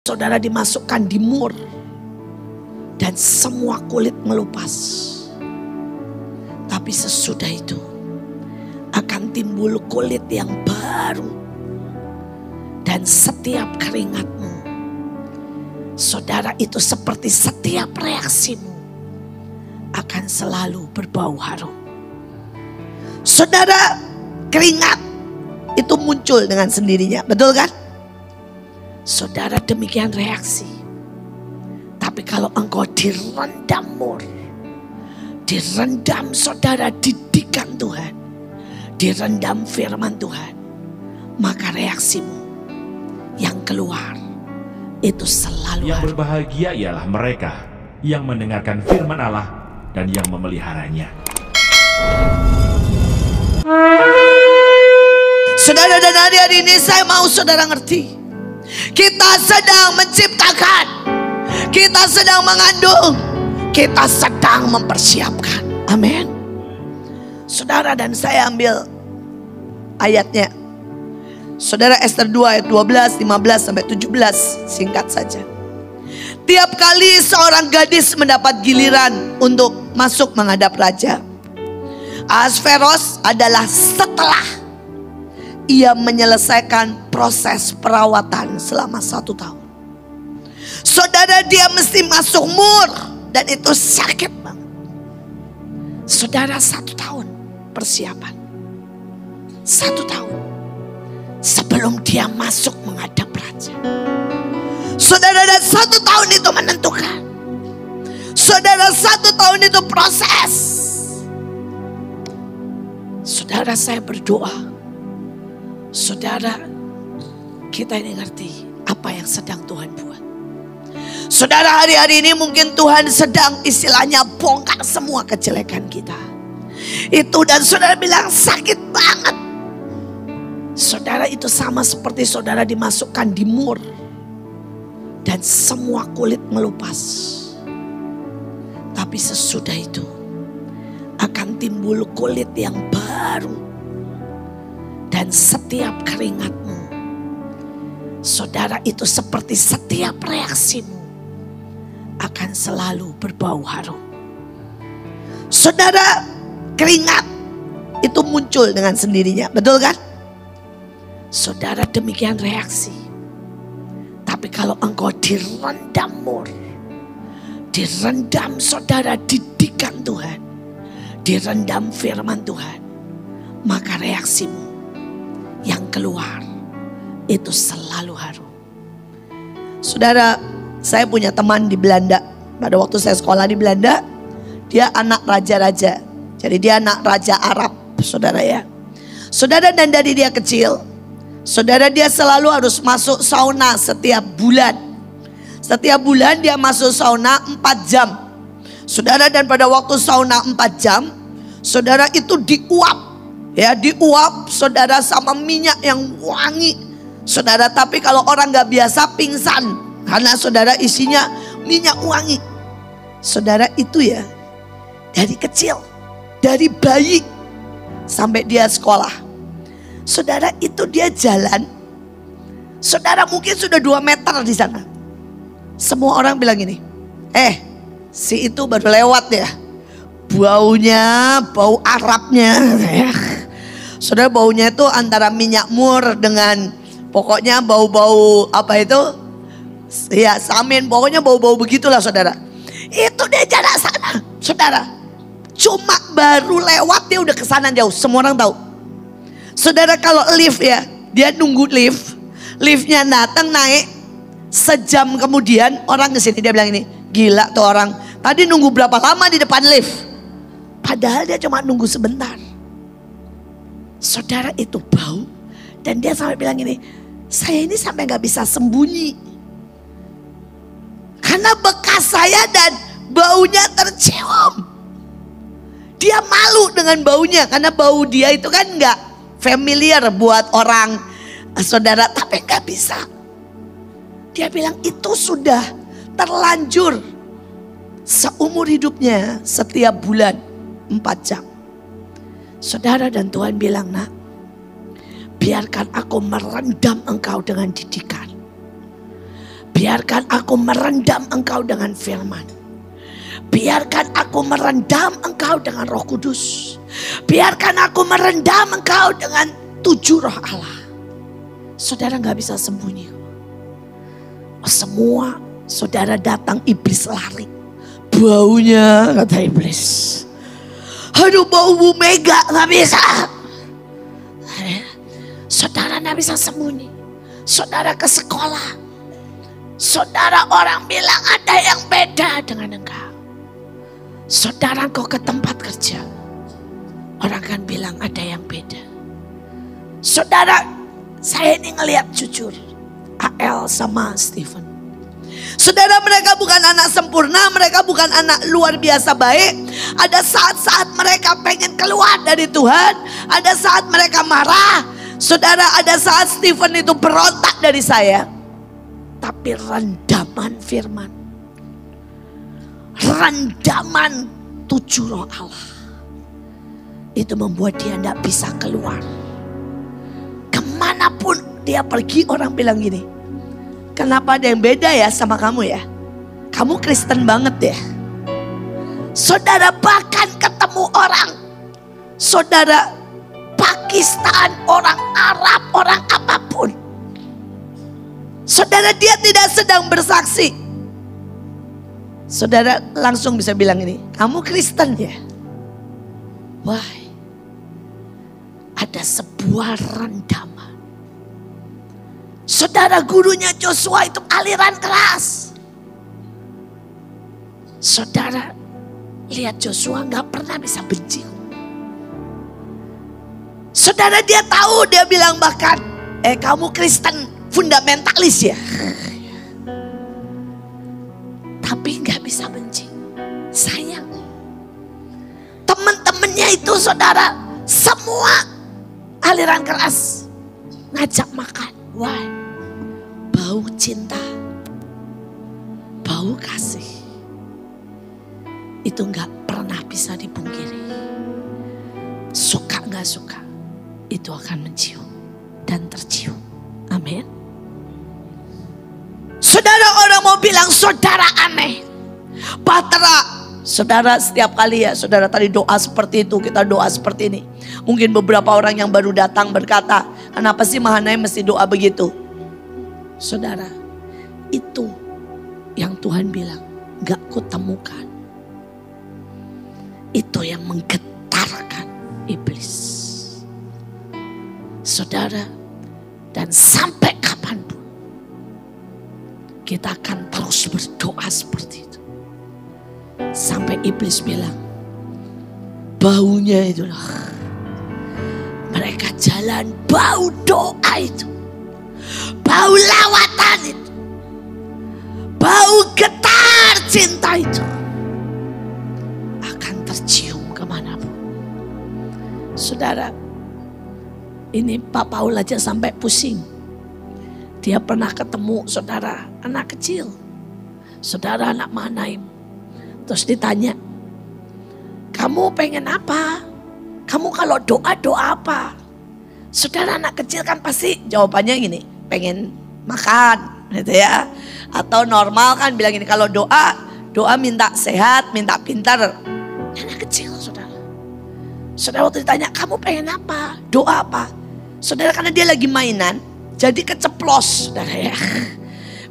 Saudara dimasukkan di mur dan semua kulit melupas. Tapi sesudah itu akan timbul kulit yang baru. Dan setiap keringatmu, saudara, itu seperti setiap reaksimu akan selalu berbau harum. Saudara, keringat itu muncul dengan sendirinya, betul kan? Saudara, demikian reaksi. Tapi kalau engkau direndam mur, direndam saudara didikan Tuhan, direndam firman Tuhan, maka reaksimu yang keluar itu selalu yang berbahagia ialah mereka yang mendengarkan firman Allah dan yang memeliharanya. Saudara, dan hari-hari ini saya mau saudara ngerti, kita sedang menciptakan, kita sedang mengandung, kita sedang mempersiapkan. Amin. Saudara, dan saya ambil ayatnya. Saudara, Ester 2 ayat 12, 15 sampai 17, singkat saja. Tiap kali seorang gadis mendapat giliran untuk masuk menghadap raja, Ahasveros adalah setelah ia menyelesaikan proses perawatan selama 1 tahun. Saudara, dia mesti masuk mur dan itu sakit banget. Saudara, 1 tahun persiapan, 1 tahun sebelum dia masuk menghadap raja. Saudara, dan 1 tahun itu menentukan. Saudara, 1 tahun itu proses. Saudara, saya berdoa, saudara, kita ini ngerti apa yang sedang Tuhan buat. Saudara, hari-hari ini mungkin Tuhan sedang istilahnya bongkar semua kejelekan kita. Itu, dan saudara bilang sakit banget. Saudara, itu sama seperti saudara dimasukkan di mur dan semua kulit melupas. Tapi sesudah itu akan timbul kulit yang baru. Dan setiap keringatmu, saudara, itu seperti setiap reaksimu akan selalu berbau harum. Saudara, keringat itu muncul dengan sendirinya, betul kan? Saudara, demikian reaksi. Tapi kalau engkau direndam mur, direndam saudara didikan Tuhan, direndam firman Tuhan, maka reaksimu yang keluar itu selalu harum. Saudara, saya punya teman di Belanda. Pada waktu saya sekolah di Belanda, dia anak raja-raja. Jadi dia anak raja Arab, saudara ya. Saudara, dan dari dia kecil, saudara, dia selalu harus masuk sauna setiap bulan. Setiap bulan dia masuk sauna 4 jam. Saudara, dan pada waktu sauna 4 jam, saudara, itu diuap. Ya, diuap saudara sama minyak yang wangi. Saudara, tapi kalau orang gak biasa pingsan. Karena saudara isinya minyak wangi. Saudara, itu ya dari kecil, dari bayi sampai dia sekolah. Saudara, itu dia jalan. Saudara, mungkin sudah 2 meter di sana. Semua orang bilang gini, si itu baru lewat ya. Baunya, bau Arabnya. Saudara, baunya itu antara minyak mur dengan pokoknya bau-bau apa itu? Ya, samin, pokoknya bau-bau begitulah saudara. Itu dia jarak sana, saudara. Cuma baru lewat dia udah kesana jauh, semua orang tahu. Saudara, kalau lift ya, dia nunggu lift. Liftnya datang naik, sejam kemudian orang kesini, dia bilang ini, gila tuh orang. Tadi nunggu berapa lama di depan lift. Padahal dia cuma nunggu sebentar. Saudara, itu bau. Dan dia sampai bilang ini, saya ini sampai gak bisa sembunyi. Karena bekas saya dan baunya tercium. Dia malu dengan baunya. Karena bau dia itu kan gak familiar buat orang, saudara. Tapi gak bisa. Dia bilang itu sudah terlanjur. Seumur hidupnya setiap bulan 4 jam. Saudara, dan Tuhan bilang, nak, biarkan aku merendam engkau dengan didikan. Biarkan aku merendam engkau dengan firman. Biarkan aku merendam engkau dengan Roh Kudus. Biarkan aku merendam engkau dengan 7 roh Allah. Saudara gak bisa sembunyi. Semua saudara datang, iblis lari. Baunya, kata iblis. Aduh, bau Bu Mega, gak bisa. Saudara gak bisa sembunyi. Saudara ke sekolah. Saudara, orang bilang ada yang beda dengan engkau. Saudara kau ke tempat kerja, orang kan bilang ada yang beda. Saudara, saya ini ngelihat jujur AL sama Stephen. Saudara, mereka bukan anak sempurna, mereka bukan anak luar biasa baik. Ada saat-saat mereka pengen keluar dari Tuhan, ada saat mereka marah. Saudara, ada saat Stephen itu berontak dari saya. Tapi rendaman firman, rendaman 7 roh Allah, itu membuat dia tidak bisa keluar. Kemanapun dia pergi, orang bilang gini, kenapa ada yang beda ya sama kamu ya? Kamu Kristen banget ya. Saudara, bahkan ketemu orang, saudara, Pakistan, orang Arab, orang apapun, saudara, dia tidak sedang bersaksi, saudara langsung bisa bilang ini, kamu Kristen ya? Wah, ada sebuah rendaman. Saudara, gurunya Joshua itu aliran keras. Saudara, lihat Joshua gak pernah bisa benci. Saudara, dia tahu, dia bilang bahkan, kamu Kristen fundamentalis ya. Tapi gak bisa benci. Sayang. Teman-temannya itu saudara, semua aliran keras. Ngajak makan. Why? Bau cinta. Bau kasih. Itu gak pernah bisa dipungkiri. Suka gak suka, itu akan mencium dan tercium. Amin. Saudara, orang mau bilang saudara aneh, Bahtera. Saudara, setiap kali ya saudara tadi doa seperti itu, kita doa seperti ini. Mungkin beberapa orang yang baru datang berkata, kenapa sih Mahanaim mesti doa begitu? Saudara, itu yang Tuhan bilang gak kutemukan. Itu yang menggetarkan iblis. Saudara, dan sampai kapanpun kita akan terus berdoa seperti itu. Sampai iblis bilang, baunya itulah. Mereka jalan bau doa itu. Bau lawatan itu. Bau getar cinta itu. Akan tercium kemanapun. Saudara, ini Pak Paul aja sampai pusing. Dia pernah ketemu saudara, anak kecil. Saudara anak Mahanaim. Terus ditanya, kamu pengen apa? Kamu kalau doa apa? Saudara, anak kecil kan pasti jawabannya gini, pengen makan gitu ya. Atau normal kan bilang gini, kalau doa minta sehat, minta pintar. Anak kecil saudara. Saudara waktu ditanya, kamu pengen apa? Doa apa? Saudara, karena dia lagi mainan, jadi keceplos saudara ya.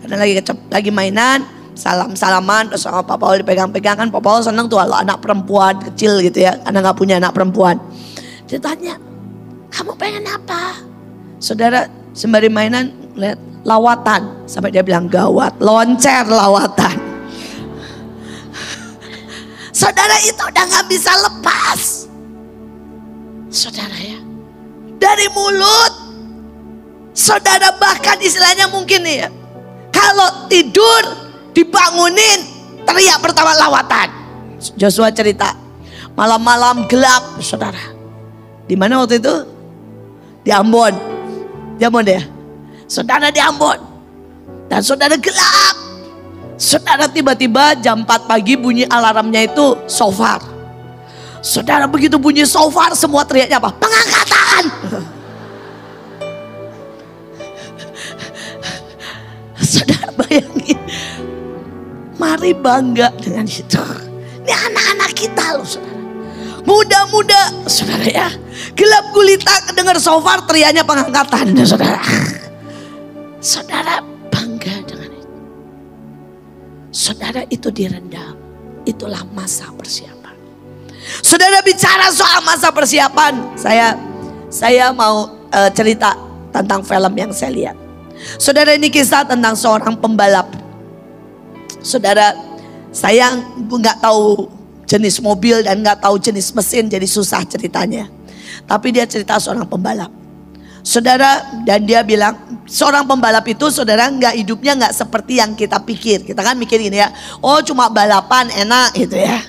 Karena lagi mainan, salam-salaman, terus sama Pak Paul dipegang-pegang, kan Pak Paul seneng tuh kalau anak perempuan kecil gitu ya, karena gak punya anak perempuan. Dia tanya, kamu pengen apa? Saudara, sembari mainan lihat lawatan, sampai dia bilang gawat, loncer lawatan. Saudara, itu udah gak bisa lepas. Saudara ya, dari mulut. Saudara, bahkan istilahnya mungkin nih ya, kalau tidur dibangunin teriak pertama lawatan. Joshua cerita, malam-malam gelap saudara. Di mana waktu itu? Di Ambon. Di Ambon ya. Saudara, di Ambon. Dan saudara gelap. Saudara, tiba-tiba jam 4 pagi bunyi alarmnya itu shofar. Saudara, begitu bunyi shofar semua teriaknya apa? Pengangkatan. Saudara, bayangin. Mari bangga dengan itu. Ini anak-anak kita loh saudara. Muda-muda saudara ya. Gelap gulita dengar shofar teriaknya pengangkatan saudara. Saudara bangga dengan itu. Saudara itu direndam. Itulah masa persiapan. Saudara bicara soal masa persiapan. Saya mau cerita tentang film yang saya lihat. Saudara, ini kisah tentang seorang pembalap. Saudara, saya nggak tahu jenis mobil dan nggak tahu jenis mesin, jadi susah ceritanya. Tapi dia cerita seorang pembalap. Saudara, dan dia bilang seorang pembalap itu saudara hidupnya nggak seperti yang kita pikir. Kita kan mikir gini ya, oh cuma balapan enak gitu ya.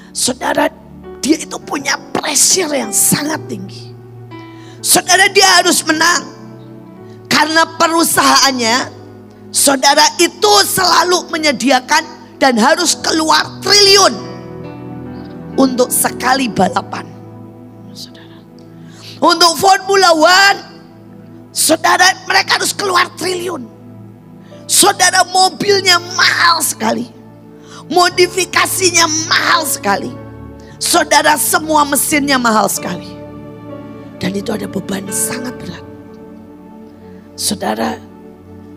Saudara, dia itu punya pressure yang sangat tinggi. Saudara, dia harus menang. Karena perusahaannya, saudara itu selalu menyediakan dan harus keluar triliun untuk sekali balapan. Saudara, untuk Formula One, saudara mereka harus keluar triliun. Saudara, mobilnya mahal sekali. Modifikasinya mahal sekali. Saudara, semua mesinnya mahal sekali. Dan itu ada beban sangat berat. Saudara,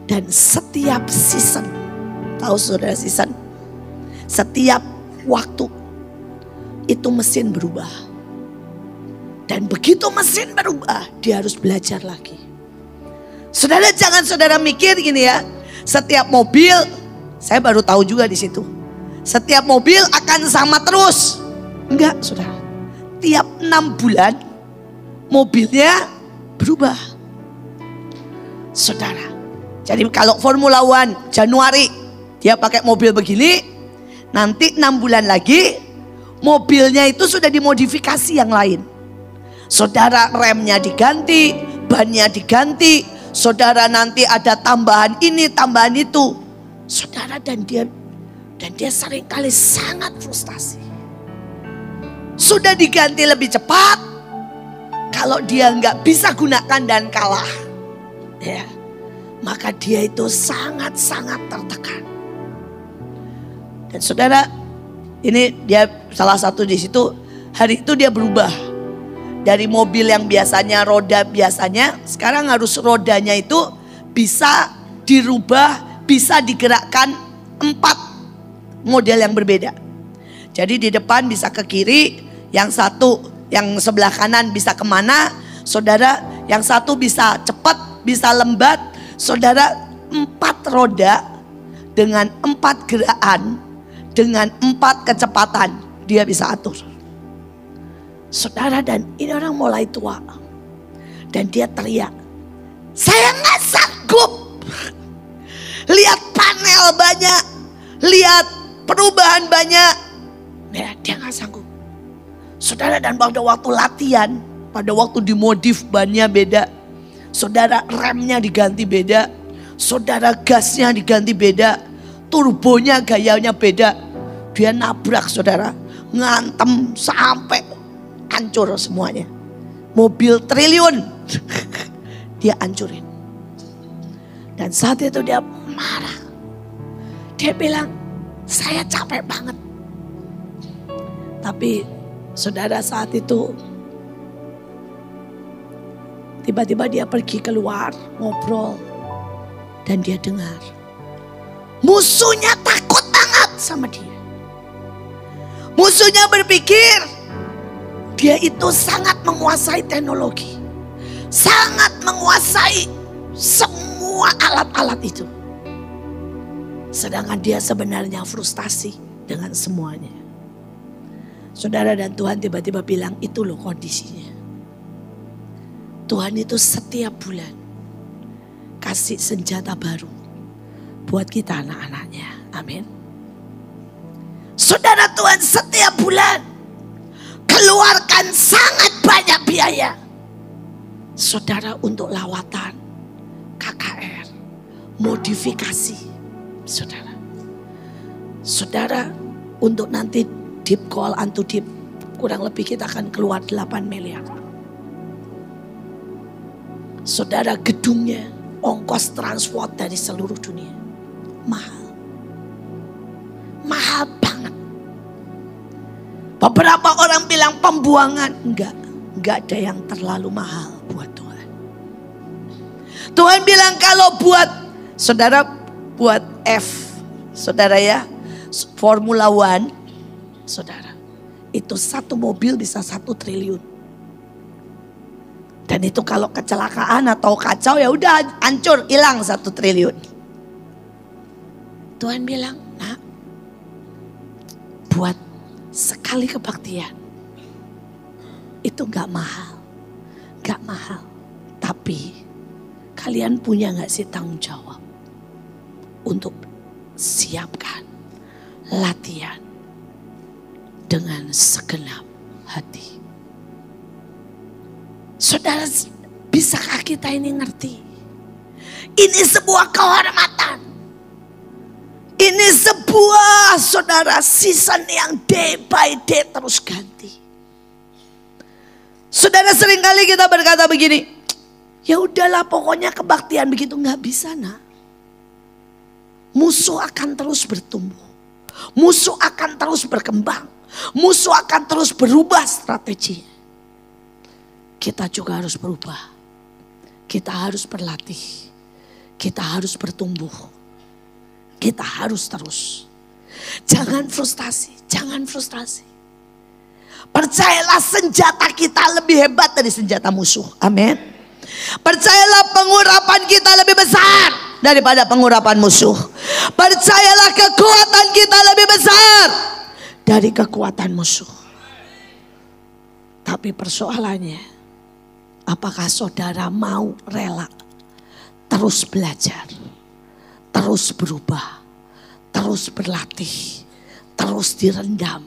dan setiap season, tahu saudara season? Setiap waktu itu mesin berubah. Dan begitu mesin berubah, dia harus belajar lagi. Saudara, jangan saudara mikir gini ya, setiap mobil, saya baru tahu juga di situ. Setiap mobil akan sama terus. Enggak, saudara. Tiap 6 bulan mobilnya berubah. Saudara, jadi kalau Formula One Januari dia pakai mobil begini, nanti 6 bulan lagi mobilnya itu sudah dimodifikasi yang lain. Saudara, remnya diganti, bannya diganti. Saudara, nanti ada tambahan ini, tambahan itu. Saudara, dan dia seringkali sangat frustasi. Sudah diganti lebih cepat, kalau dia nggak bisa gunakan dan kalah, ya, maka dia itu sangat-sangat tertekan. Dan saudara, ini dia salah satu di situ, hari itu dia berubah. Dari mobil yang biasanya roda biasanya, sekarang harus rodanya itu bisa dirubah, bisa digerakkan 4 model yang berbeda. Jadi di depan bisa ke kiri, yang satu yang sebelah kanan bisa kemana, saudara, yang satu bisa cepat, bisa lambat. Saudara, 4 roda dengan 4 gerakan, dengan 4 kecepatan dia bisa atur. Saudara, dan ini orang mulai tua. Dan dia teriak, saya nggak sanggup. Lihat panel banyak, lihat perubahan banyak. Ya, dia nggak sanggup. Saudara, dan pada waktu latihan, pada waktu dimodif bannya beda. Saudara, remnya diganti beda. Saudara, gasnya diganti beda. Turbonya gayanya beda. Dia nabrak saudara, ngantem sampai hancur semuanya. Mobil triliun dia hancurin. Dan saat itu dia marah. Dia bilang, saya capek banget. Tapi saudara, saat itu tiba-tiba dia pergi keluar ngobrol. Dan dia dengar musuhnya takut banget sama dia. Musuhnya berpikir dia itu sangat menguasai teknologi, sangat menguasai semua alat-alat itu. Sedangkan dia sebenarnya frustasi dengan semuanya. Saudara, dan Tuhan tiba-tiba bilang, itu loh kondisinya. Tuhan itu setiap bulan kasih senjata baru buat kita anak-anaknya. Amin. Saudara, Tuhan setiap bulan keluarkan sangat banyak biaya. Saudara, untuk lawatan, KKR, modifikasi. Saudara. Saudara, untuk nanti deep call unto deep, kurang lebih kita akan keluar 8 miliar. Saudara, gedungnya, ongkos transport dari seluruh dunia. mahal. Mahal banget. Beberapa orang bilang pembuangan. Enggak ada yang terlalu mahal buat Tuhan. Tuhan bilang kalau buat saudara, buat F, saudara ya, Formula One, saudara, itu satu mobil bisa 1 triliun. Dan itu kalau kecelakaan atau kacau ya udah hancur, hilang 1 triliun. Tuhan bilang, nah, buat sekali kebaktian itu gak mahal. Tapi kalian punya gak sih tanggung jawab untuk siapkan latihan dengan segenap hati. Saudara, bisakah kita ini ngerti? Ini sebuah kehormatan. Ini sebuah, saudara, season yang day by day terus ganti. Saudara, seringkali kita berkata begini, ya udahlah pokoknya kebaktian begitu. Nggak bisa, nak. Musuh akan terus bertumbuh. Musuh akan terus berkembang. Musuh akan terus berubah strateginya. Kita juga harus berubah. Kita harus berlatih. Kita harus bertumbuh. Kita harus terus. Jangan frustasi, jangan frustasi. Percayalah senjata kita lebih hebat dari senjata musuh. Amin. Percayalah pengurapan kita lebih besar daripada pengurapan musuh. Percayalah kekuatan kita lebih besar dari kekuatan musuh. Tapi persoalannya, apakah saudara mau rela terus belajar, terus berubah, terus berlatih, terus direndam,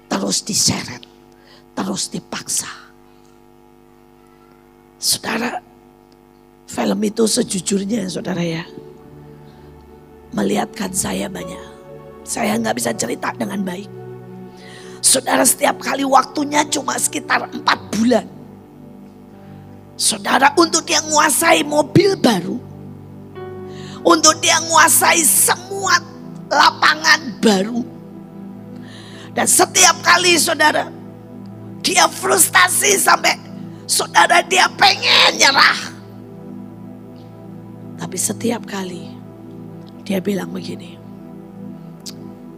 terus diseret, terus dipaksa. Saudara, film itu sejujurnya saudara ya, melihatkan saya banyak. Saya gak bisa cerita dengan baik. Saudara, setiap kali waktunya cuma sekitar 4 bulan. Saudara, untuk dia menguasai mobil baru, untuk dia menguasai semua lapangan baru. Dan setiap kali saudara, dia frustasi sampai saudara dia pengen nyerah. Tapi setiap kali dia bilang begini,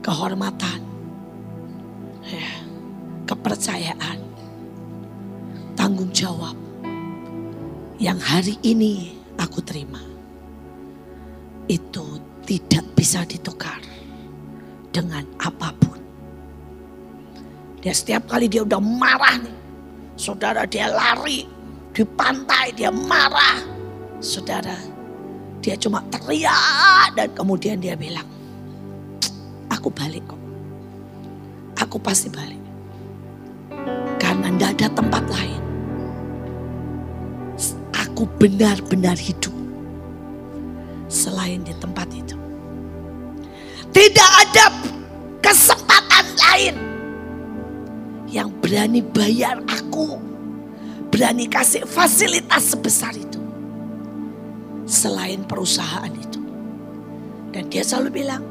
kehormatan, ya, kepercayaan, tanggung jawab yang hari ini aku terima, itu tidak bisa ditukar dengan apapun. Dia setiap kali dia udah marah nih, saudara, dia lari di pantai, dia marah, saudara, dia cuma teriak dan kemudian dia bilang, aku balik kok, aku pasti balik, karena tidak ada tempat lain. Aku benar-benar hidup selain di tempat itu. Tidak ada kesempatan lain yang berani bayar aku, berani kasih fasilitas sebesar itu selain perusahaan itu. Dan dia selalu bilang,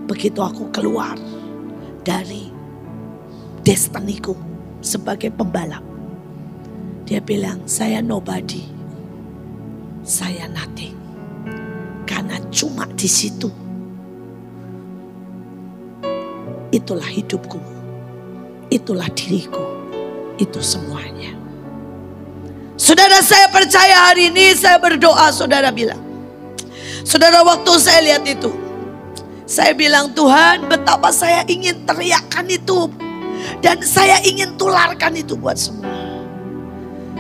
begitu aku keluar dari destiniku sebagai pembalap, dia bilang, saya nobody, saya nothing. Karena cuma di situ, itulah hidupku, itulah diriku, itu semuanya. Saudara, saya percaya hari ini saya berdoa, saudara bilang. Saudara, waktu saya lihat itu, saya bilang, Tuhan, betapa saya ingin teriakkan itu. Dan saya ingin tularkan itu buat semua.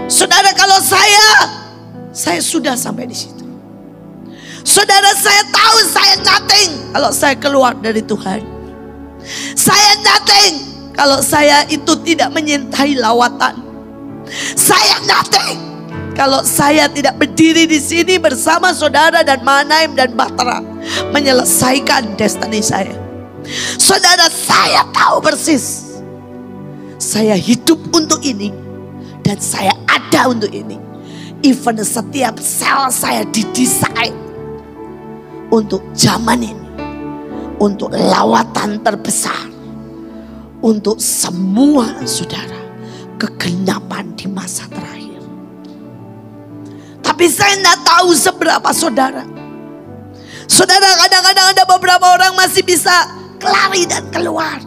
Saudara, kalau saya sudah sampai di situ. Saudara, saya tahu saya nothing kalau saya keluar dari Tuhan. Saya nothing kalau saya itu tidak menyintai lawatan. Saya nothing kalau saya tidak berdiri di sini bersama saudara dan Manaim dan Bahtera menyelesaikan destiny saya. Saudara, saya tahu persis saya hidup untuk ini dan saya ada untuk ini. Even setiap sel saya didesain untuk zaman ini. untuk lawatan terbesar untuk semua saudara kegenapan di masa terakhir. Tapi saya tidak tahu seberapa saudara. Saudara, kadang-kadang ada beberapa orang masih bisa lari dan keluar.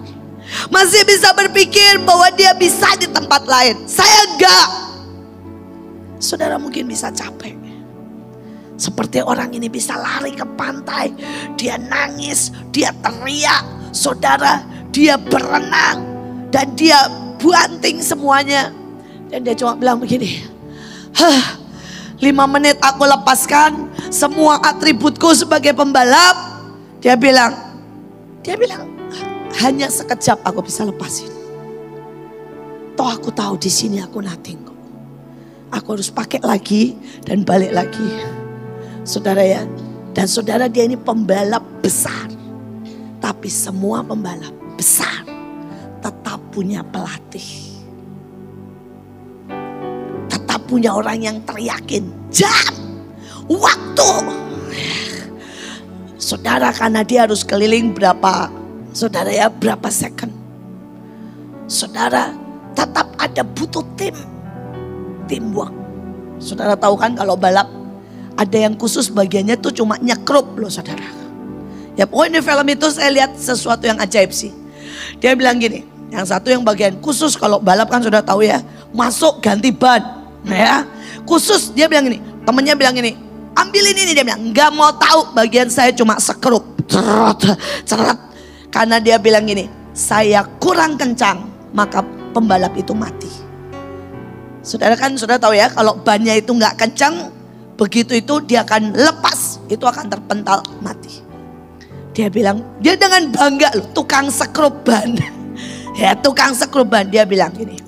Masih bisa berpikir bahwa dia bisa di tempat lain. Saya enggak. Saudara mungkin bisa capek. Seperti orang ini bisa lari ke pantai. Dia nangis, dia teriak. Saudara, dia berenang. Dan dia banting semuanya. Dan dia cuma bilang begini. 5 menit aku lepaskan semua atributku sebagai pembalap. Dia bilang, hanya sekejap aku bisa lepasin. Toh aku tahu di sini aku nothing kok. Aku harus pakai lagi dan balik lagi. Saudara ya, dan saudara dia ini pembalap besar. Tapi semua pembalap besar tetap punya pelatih. Tetap punya orang yang teriakin jam, waktu. Saudara, karena dia harus keliling berapa, saudara ya, berapa second. Saudara tetap ada butuh teamwork. Saudara tahu kan kalau balap ada yang khusus bagiannya tuh cuma nyekrup loh saudara. Ya pokoknya di film itu saya lihat sesuatu yang ajaib sih. Dia bilang gini, yang satu yang bagian khusus kalau balap kan sudah tahu ya, masuk ganti ban. Ya, khusus dia bilang gini, temennya bilang gini, ambilin ini, dia bilang nggak mau tahu, bagian saya cuma sekrup, ceret. Karena dia bilang gini, saya kurang kencang maka pembalap itu mati. Saudara kan sudah tahu ya, kalau bannya itu nggak kencang, begitu itu dia akan lepas, itu akan terpental mati. Dia bilang, dia dengan bangga loh, tukang sekrup ban. Ya tukang sekrup ban, dia bilang gini,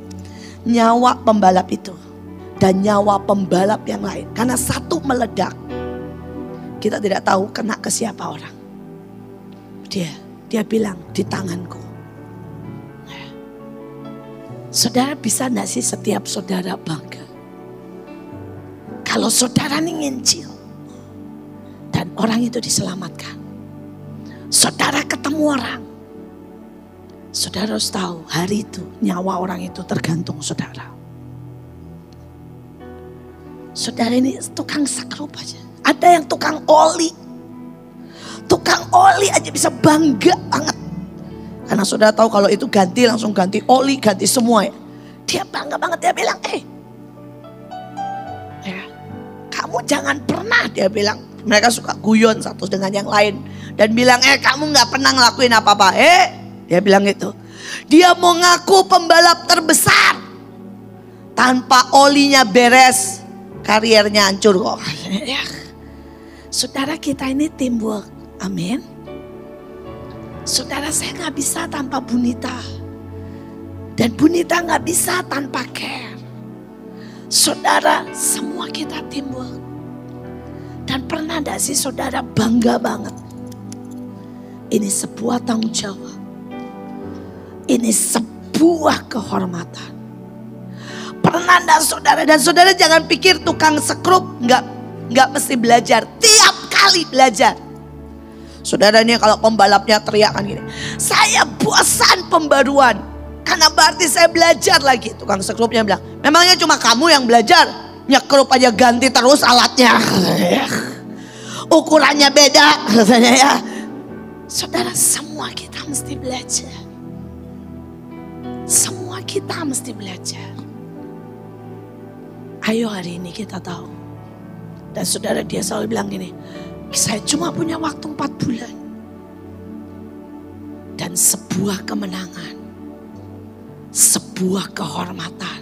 nyawa pembalap itu dan nyawa pembalap yang lain, karena satu meledak, kita tidak tahu kena ke siapa orang. Dia bilang di tanganku. Saudara bisa gak sih setiap saudara bangga kalau saudara ini ngincil dan orang itu diselamatkan. Saudara ketemu orang, saudara harus tahu hari itu nyawa orang itu tergantung saudara. Saudara ini tukang sekrup aja. Ada yang tukang oli. Tukang oli aja bisa bangga banget. Karena saudara tahu kalau itu ganti langsung ganti oli, ganti semua ya. Dia bangga banget, dia bilang ya, kamu jangan pernah, dia bilang. Mereka suka guyon satu dengan yang lain. Dan bilang kamu gak pernah ngelakuin apa-apa. Dia bilang gitu. Dia mau ngaku pembalap terbesar. Tanpa olinya beres, kariernya hancur kok. Saudara, kita ini teamwork. Amin. Saudara, saya gak bisa tanpa Bunita. Dan Bunita gak bisa tanpa Care. Saudara, semua kita teamwork. Dan pernah gak sih saudara bangga banget? Ini sebuah tanggung jawab. Ini sebuah kehormatan. Pernah gak saudara? Dan saudara jangan pikir tukang sekrup gak mesti belajar. Tiap kali belajar. Saudara ini kalau pembalapnya teriakan gini, saya bosan pembaruan. Karena berarti saya belajar lagi. Tukang sekrupnya bilang, memangnya cuma kamu yang belajar? Nyekrup aja ganti terus alatnya. Ukurannya beda katanya ya. Saudara, semua kita mesti belajar. Semua kita mesti belajar. Ayo hari ini kita tahu. Dan saudara, dia selalu bilang gini, saya cuma punya waktu 4 bulan. Dan sebuah kemenangan, sebuah kehormatan,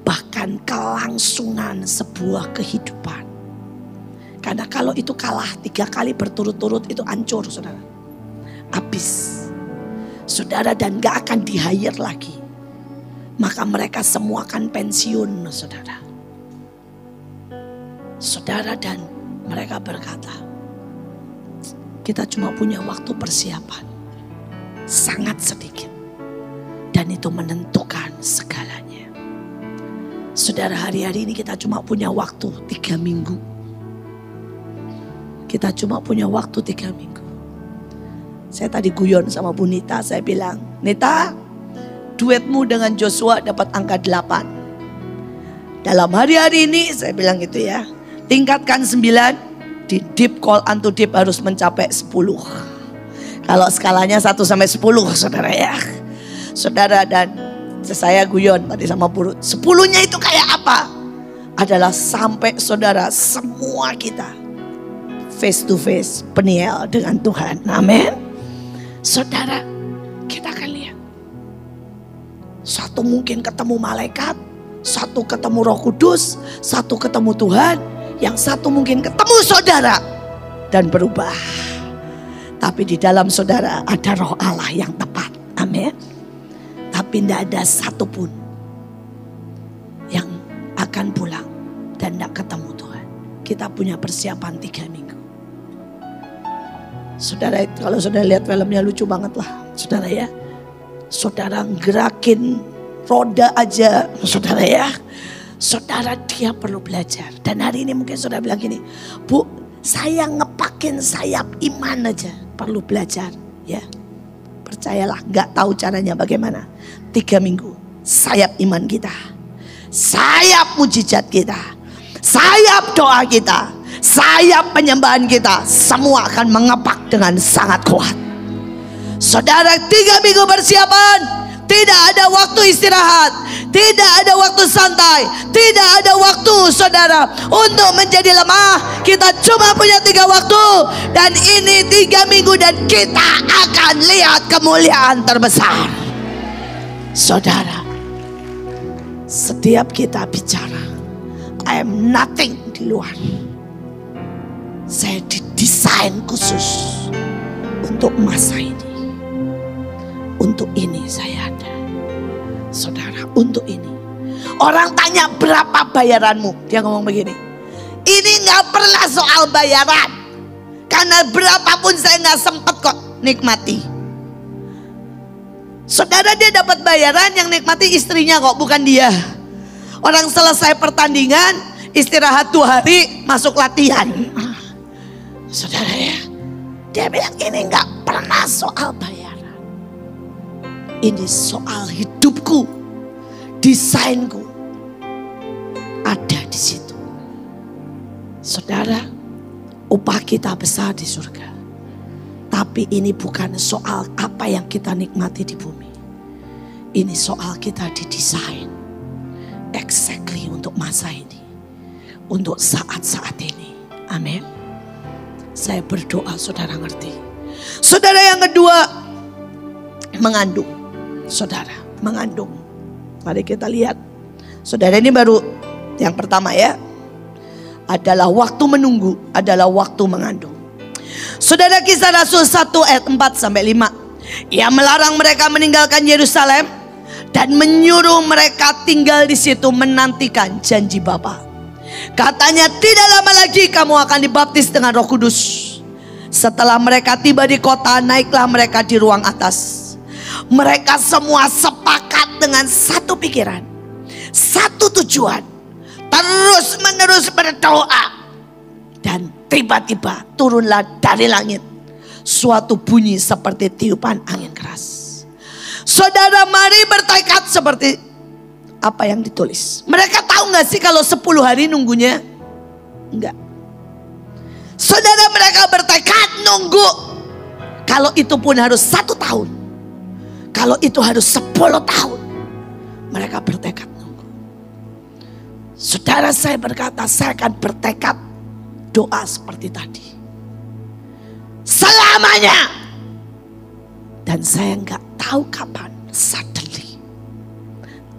bahkan kelangsungan sebuah kehidupan. Karena kalau itu kalah 3 kali berturut-turut itu hancur saudara. Habis. Saudara, dan gak akan di-hire lagi. Maka mereka semua akan pensiun saudara. Saudara, dan mereka berkata, kita cuma punya waktu persiapan. Sangat sedikit. Dan itu menentukan segalanya. Saudara, hari-hari ini kita cuma punya waktu 3 minggu. Kita cuma punya waktu 3 minggu. Saya tadi guyon sama Bu Nita, saya bilang, Nita, duetmu dengan Joshua dapat angka 8. Dalam hari-hari ini, saya bilang gitu ya, tingkatkan 9, di deep call unto deep harus mencapai 10. Kalau skalanya 1 sampai 10, saudara ya. Saudara, dan saya guyon tadi sama Bu Ruth, 10-nya itu kayak apa? Adalah sampai saudara semua kita face to face, Peniel dengan Tuhan. Amin. Saudara, kita akan lihat. Satu mungkin ketemu malaikat, satu ketemu Roh Kudus, satu ketemu Tuhan, yang satu mungkin ketemu saudara dan berubah. Tapi di dalam saudara ada Roh Allah yang tepat. Amin. Tapi tidak ada satupun yang akan pulang dan tidak ketemu Tuhan. Kita punya persiapan 3 minggu. Saudara, kalau saudara lihat filmnya lucu banget lah, saudara ya. Saudara gerakin roda aja, saudara ya. Saudara, dia perlu belajar. Dan hari ini mungkin saudara bilang gini, Bu, saya ngepakin sayap iman aja, perlu belajar ya. Percayalah, gak tahu caranya bagaimana. 3 minggu, sayap iman kita, sayap mujizat kita, sayap doa kita, sayap penyembahan kita, semua akan mengepak dengan sangat kuat. Saudara, 3 minggu persiapan, tidak ada waktu istirahat, tidak ada waktu santai, tidak ada waktu saudara untuk menjadi lemah. Kita cuma punya 3 waktu, dan ini 3 minggu, dan kita akan lihat kemuliaan terbesar. Saudara, setiap kita bicara, I am nothing di luar. Saya didesain khusus untuk masa ini. Untuk ini saya ada. Saudara, untuk ini. Orang tanya berapa bayaranmu, dia ngomong begini, ini gak pernah soal bayaran, karena berapapun saya gak sempet kok nikmati. Saudara, dia dapat bayaran, yang nikmati istrinya kok, bukan dia. Orang selesai pertandingan, istirahat 2 hari, masuk latihan. Saudara ya, dia bilang ini gak pernah soal bayaran. Ini soal hidupku, desainku ada di situ. Saudara, upah kita besar di surga. Tapi ini bukan soal apa yang kita nikmati di bumi. Ini soal kita didesain exactly untuk masa ini, untuk saat-saat ini. Amin. Saya berdoa saudara ngerti. Saudara, yang kedua, mengandung. Saudara, mengandung. Mari kita lihat. Saudara, ini baru yang pertama ya. Adalah waktu menunggu, adalah waktu mengandung. Saudara, Kisah Rasul 1 ayat 4 sampai 5. Ia melarang mereka meninggalkan Yerusalem dan menyuruh mereka tinggal di situ menantikan janji Bapa. Katanya, tidak lama lagi kamu akan dibaptis dengan Roh Kudus. Setelah mereka tiba di kota, naiklah mereka di ruang atas. Mereka semua sepakat dengan satu pikiran, satu tujuan, terus menerus berdoa. Dan tiba-tiba turunlah dari langit suatu bunyi seperti tiupan angin keras. Saudara, mari bertekad seperti apa yang ditulis. Mereka tahu gak sih kalau 10 hari nunggunya? Enggak. Saudara, mereka bertekad nunggu. Kalau itu pun harus 1 tahun, kalau itu harus 10 tahun, mereka bertekad nunggu. Saudara, saya berkata, saya akan bertekad doa seperti tadi selamanya. Dan saya nggak tahu kapan, suddenly,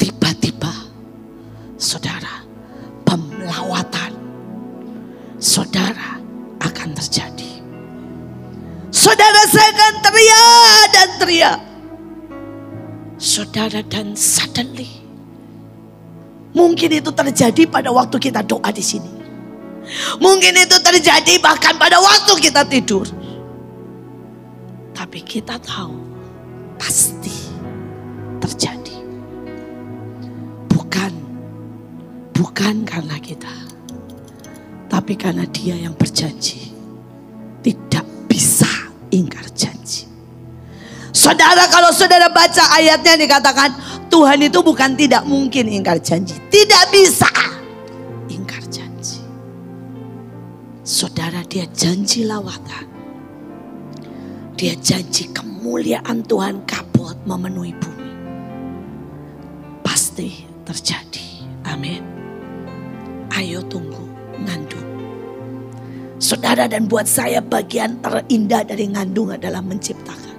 tiba-tiba, saudara, pemlawatan saudara akan terjadi. Saudara, saya akan teriak dan teriak. Saudara, dan suddenly, mungkin itu terjadi pada waktu kita doa di sini. Mungkin itu terjadi bahkan pada waktu kita tidur. Tapi kita tahu pasti terjadi. Bukan karena kita, tapi karena Dia yang berjanji tidak bisa ingkar janji. Saudara, kalau saudara baca ayatnya dikatakan Tuhan itu bukan tidak mungkin ingkar janji. Tidak bisa ingkar janji. Saudara, dia janji lawatan. Dia janji kemuliaan Tuhan kabut memenuhi bumi. Pasti terjadi. Amin. Ayo tunggu, ngandung. Saudara, dan buat saya bagian terindah dari ngandung adalah menciptakan.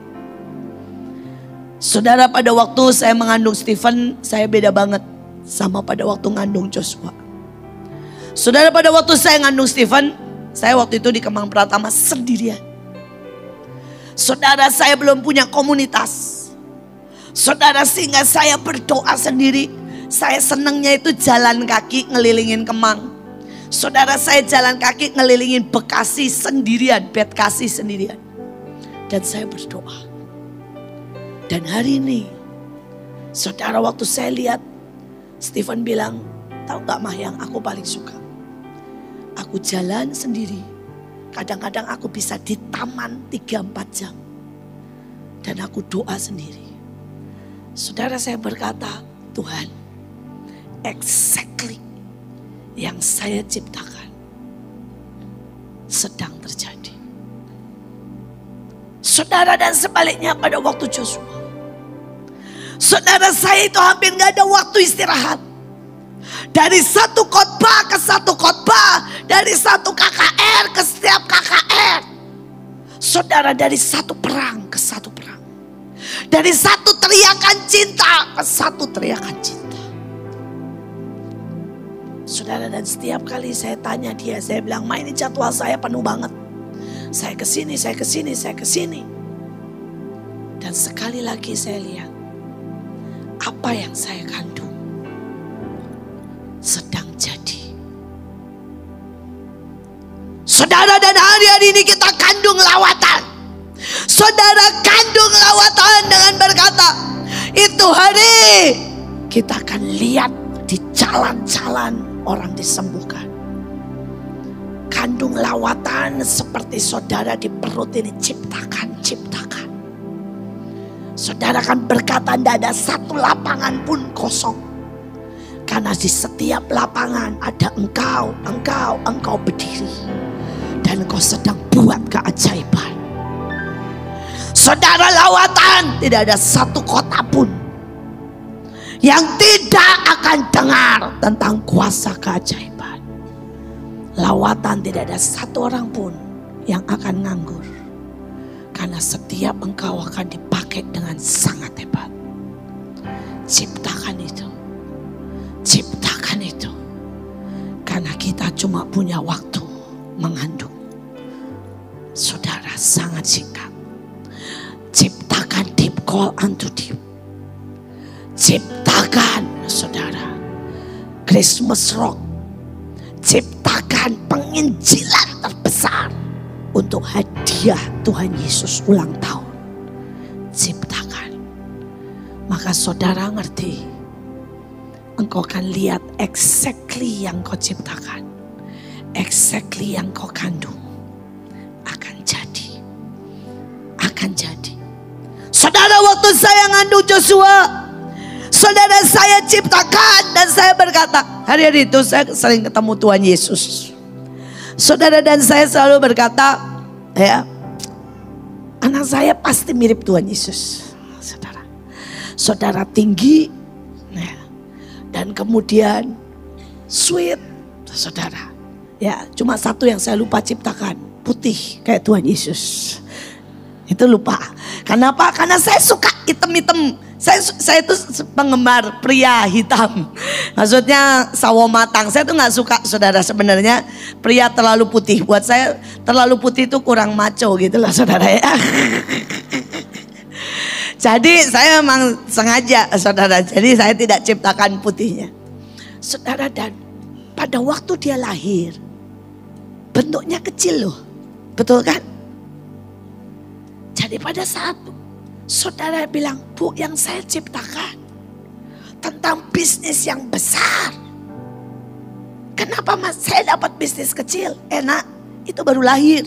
Saudara, pada waktu saya mengandung Stephen, saya beda banget sama pada waktu ngandung Joshua. Saudara, pada waktu saya ngandung Stephen, saya waktu itu di Kemang Pratama sendirian. Saudara, saya belum punya komunitas. Saudara, sehingga saya berdoa sendiri. Saya senangnya itu jalan kaki ngelilingin Kemang. Saudara, saya jalan kaki ngelilingin Bekasi sendirian, Bekasi sendirian. Dan saya berdoa. Dan hari ini, saudara, waktu saya lihat, Stephen bilang, tahu gak Mah yang aku paling suka? Aku jalan sendiri. Kadang-kadang aku bisa di taman 3-4 jam. Dan aku doa sendiri. Saudara, saya berkata, Tuhan, exactly yang saya ciptakan sedang terjadi. Saudara, dan sebaliknya pada waktu Joshua. Saudara, saya itu hampir gak ada waktu istirahat. Dari satu khotbah ke satu khotbah. Dari satu KKR ke setiap KKR. Saudara, dari satu perang ke satu perang. Dari satu teriakan cinta ke satu teriakan cinta. Saudara, dan setiap kali saya tanya dia, saya bilang, Ma, ini jadwal saya penuh banget. Saya kesini, saya kesini, saya kesini. Dan sekali lagi saya lihat, apa yang saya kandung sedang jadi. Saudara, dan hari-hari ini kita kandung lawatan. Saudara, kandung lawatan dengan berkata, itu hari kita akan lihat di jalan-jalan orang disembuhkan. Kandung lawatan seperti saudara di perut ini, ciptakan, ciptakan. Saudara kan berkata, tidak ada satu lapangan pun kosong. Karena di setiap lapangan ada engkau berdiri. Dan engkau sedang buat keajaiban. Saudara, lawatan tidak ada satu kota pun yang tidak akan dengar tentang kuasa keajaiban. Lawatan tidak ada satu orang pun yang akan nganggur. Karena setiap engkau akan dipakai dengan sangat hebat. Ciptakan itu. Ciptakan itu. Karena kita cuma punya waktu mengandung. Saudara, sangat singkat. Ciptakan deep call unto deep. Ciptakan, saudara, Christmas rock. Ciptakan penginjilan terbesar untuk hadiah Tuhan Yesus ulang tahun. Ciptakan. Maka saudara ngerti, engkau akan lihat exactly yang kau ciptakan, exactly yang kau kandung akan jadi. Akan jadi. Saudara, waktu saya ngandung Joshua, saudara, saya ciptakan dan saya berkata, hari-hari itu saya sering ketemu Tuhan Yesus. Saudara, dan saya selalu berkata, ya, anak saya pasti mirip Tuhan Yesus. Saudara, saudara tinggi, ya, dan kemudian sweet, saudara. Ya, cuma satu yang saya lupa ciptakan, putih kayak Tuhan Yesus. Itu lupa. Kenapa? Karena saya suka hitam-hitam. Saya itu penggemar pria hitam. Maksudnya sawo matang. Saya tuh gak suka, saudara, sebenarnya pria terlalu putih. Buat saya terlalu putih itu kurang maco gitu loh, saudara ya. Jadi saya memang sengaja, saudara. Jadi saya tidak ciptakan putihnya. Saudara, dan pada waktu dia lahir, bentuknya kecil loh. Betul kan? Jadi pada saat saudara bilang, Bu, yang saya ciptakan tentang bisnis yang besar. Kenapa Mas saya dapat bisnis kecil? Enak, itu baru lahir.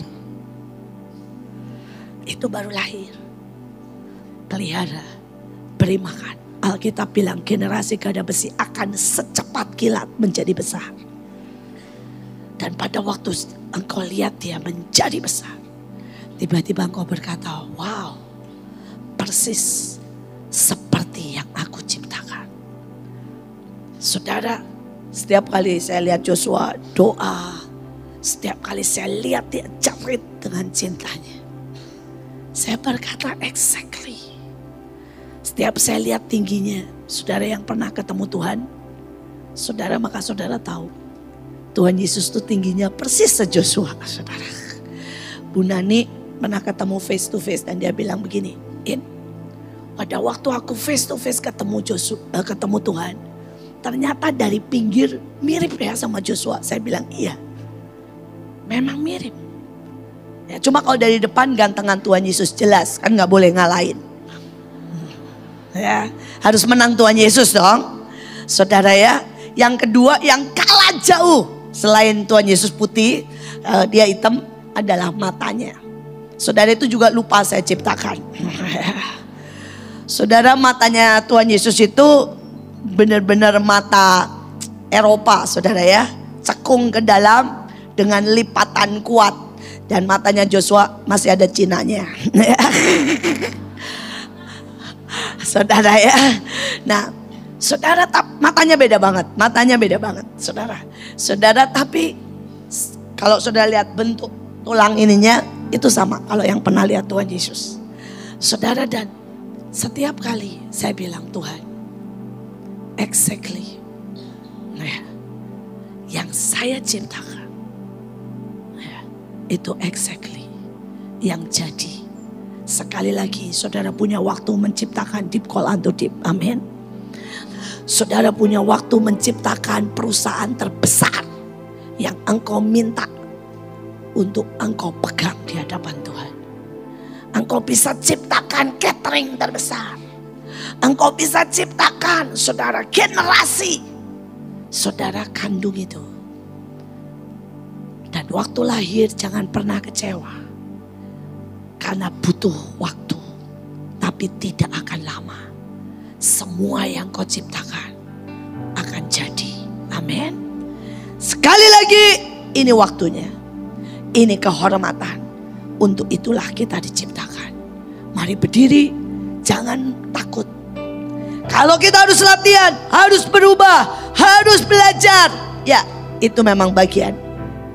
Itu baru lahir. pelihara, beri makan. Alkitab bilang generasi gada besi akan secepat kilat menjadi besar. Dan pada waktu engkau lihat dia menjadi besar, tiba-tiba engkau berkata, wow, persis seperti yang aku ciptakan. Saudara, setiap kali saya lihat Joshua doa, setiap kali saya lihat dia jerit dengan cintanya, saya berkata exactly. Setiap saya lihat tingginya, saudara yang pernah ketemu Tuhan, saudara, maka saudara tahu Tuhan Yesus itu tingginya persis se-Joshua, saudara. Bu Nani pernah ketemu face to face dan dia bilang begini, In, pada waktu aku face to face ketemu Tuhan, ternyata dari pinggir mirip ya sama Joshua. Saya bilang iya, memang mirip. Ya, cuma kalau dari depan gantengan Tuhan Yesus jelas, kan nggak boleh ngalahin. Ya, harus menang Tuhan Yesus dong, saudara ya. Yang kedua yang kalah jauh selain Tuhan Yesus putih, dia hitam, adalah matanya. Saudara, itu juga lupa saya ciptakan. Saudara, matanya Tuhan Yesus itu benar-benar mata Eropa, saudara ya, cekung ke dalam dengan lipatan kuat. Dan matanya Joshua masih ada Cinanya. Saudara ya. Nah, saudara, matanya beda banget. Matanya beda banget, saudara. Saudara, tapi kalau saudara lihat bentuk tulang ininya, itu sama kalau yang pernah lihat Tuhan Yesus. Saudara, dan setiap kali saya bilang, Tuhan, exactly yang saya ciptakan, itu exactly yang jadi. Sekali lagi, saudara punya waktu menciptakan deep call unto deep. Amin. Saudara punya waktu menciptakan perusahaan terbesar yang engkau minta untuk engkau pegang di hadapan Tuhan. Engkau bisa ciptakan catering terbesar. Engkau bisa ciptakan, saudara, generasi saudara kandung itu. Dan waktu lahir jangan pernah kecewa. Karena butuh waktu, tapi tidak akan lama. Semua yang kau ciptakan akan jadi. Amin. Sekali lagi, ini waktunya. Ini kehormatan. Untuk itulah kita diciptakan. Mari berdiri, jangan takut. Kalau kita harus latihan, harus berubah, harus belajar, ya itu memang bagian.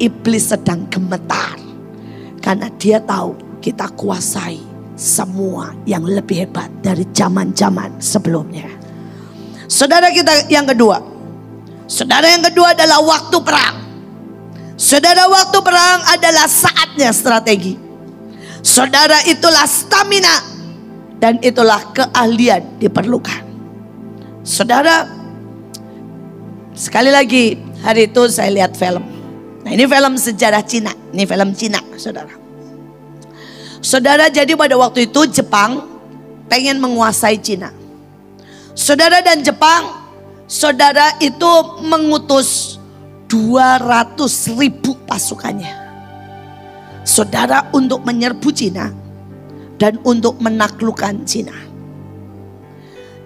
Iblis sedang gemetar karena dia tahu kita kuasai semua yang lebih hebat dari zaman-zaman sebelumnya. Saudara, kita yang kedua. Saudara, yang kedua adalah waktu perang. Saudara, waktu perang adalah saatnya strategi. Saudara, itulah stamina dan itulah keahlian diperlukan. Saudara, sekali lagi hari itu saya lihat film. Nah, ini film sejarah Cina. Ini film Cina, saudara. Saudara, jadi pada waktu itu Jepang pengen menguasai Cina. Saudara, dan Jepang, saudara, itu mengutus 200.000 pasukannya. Saudara, untuk menyerbu Cina dan untuk menaklukkan Cina.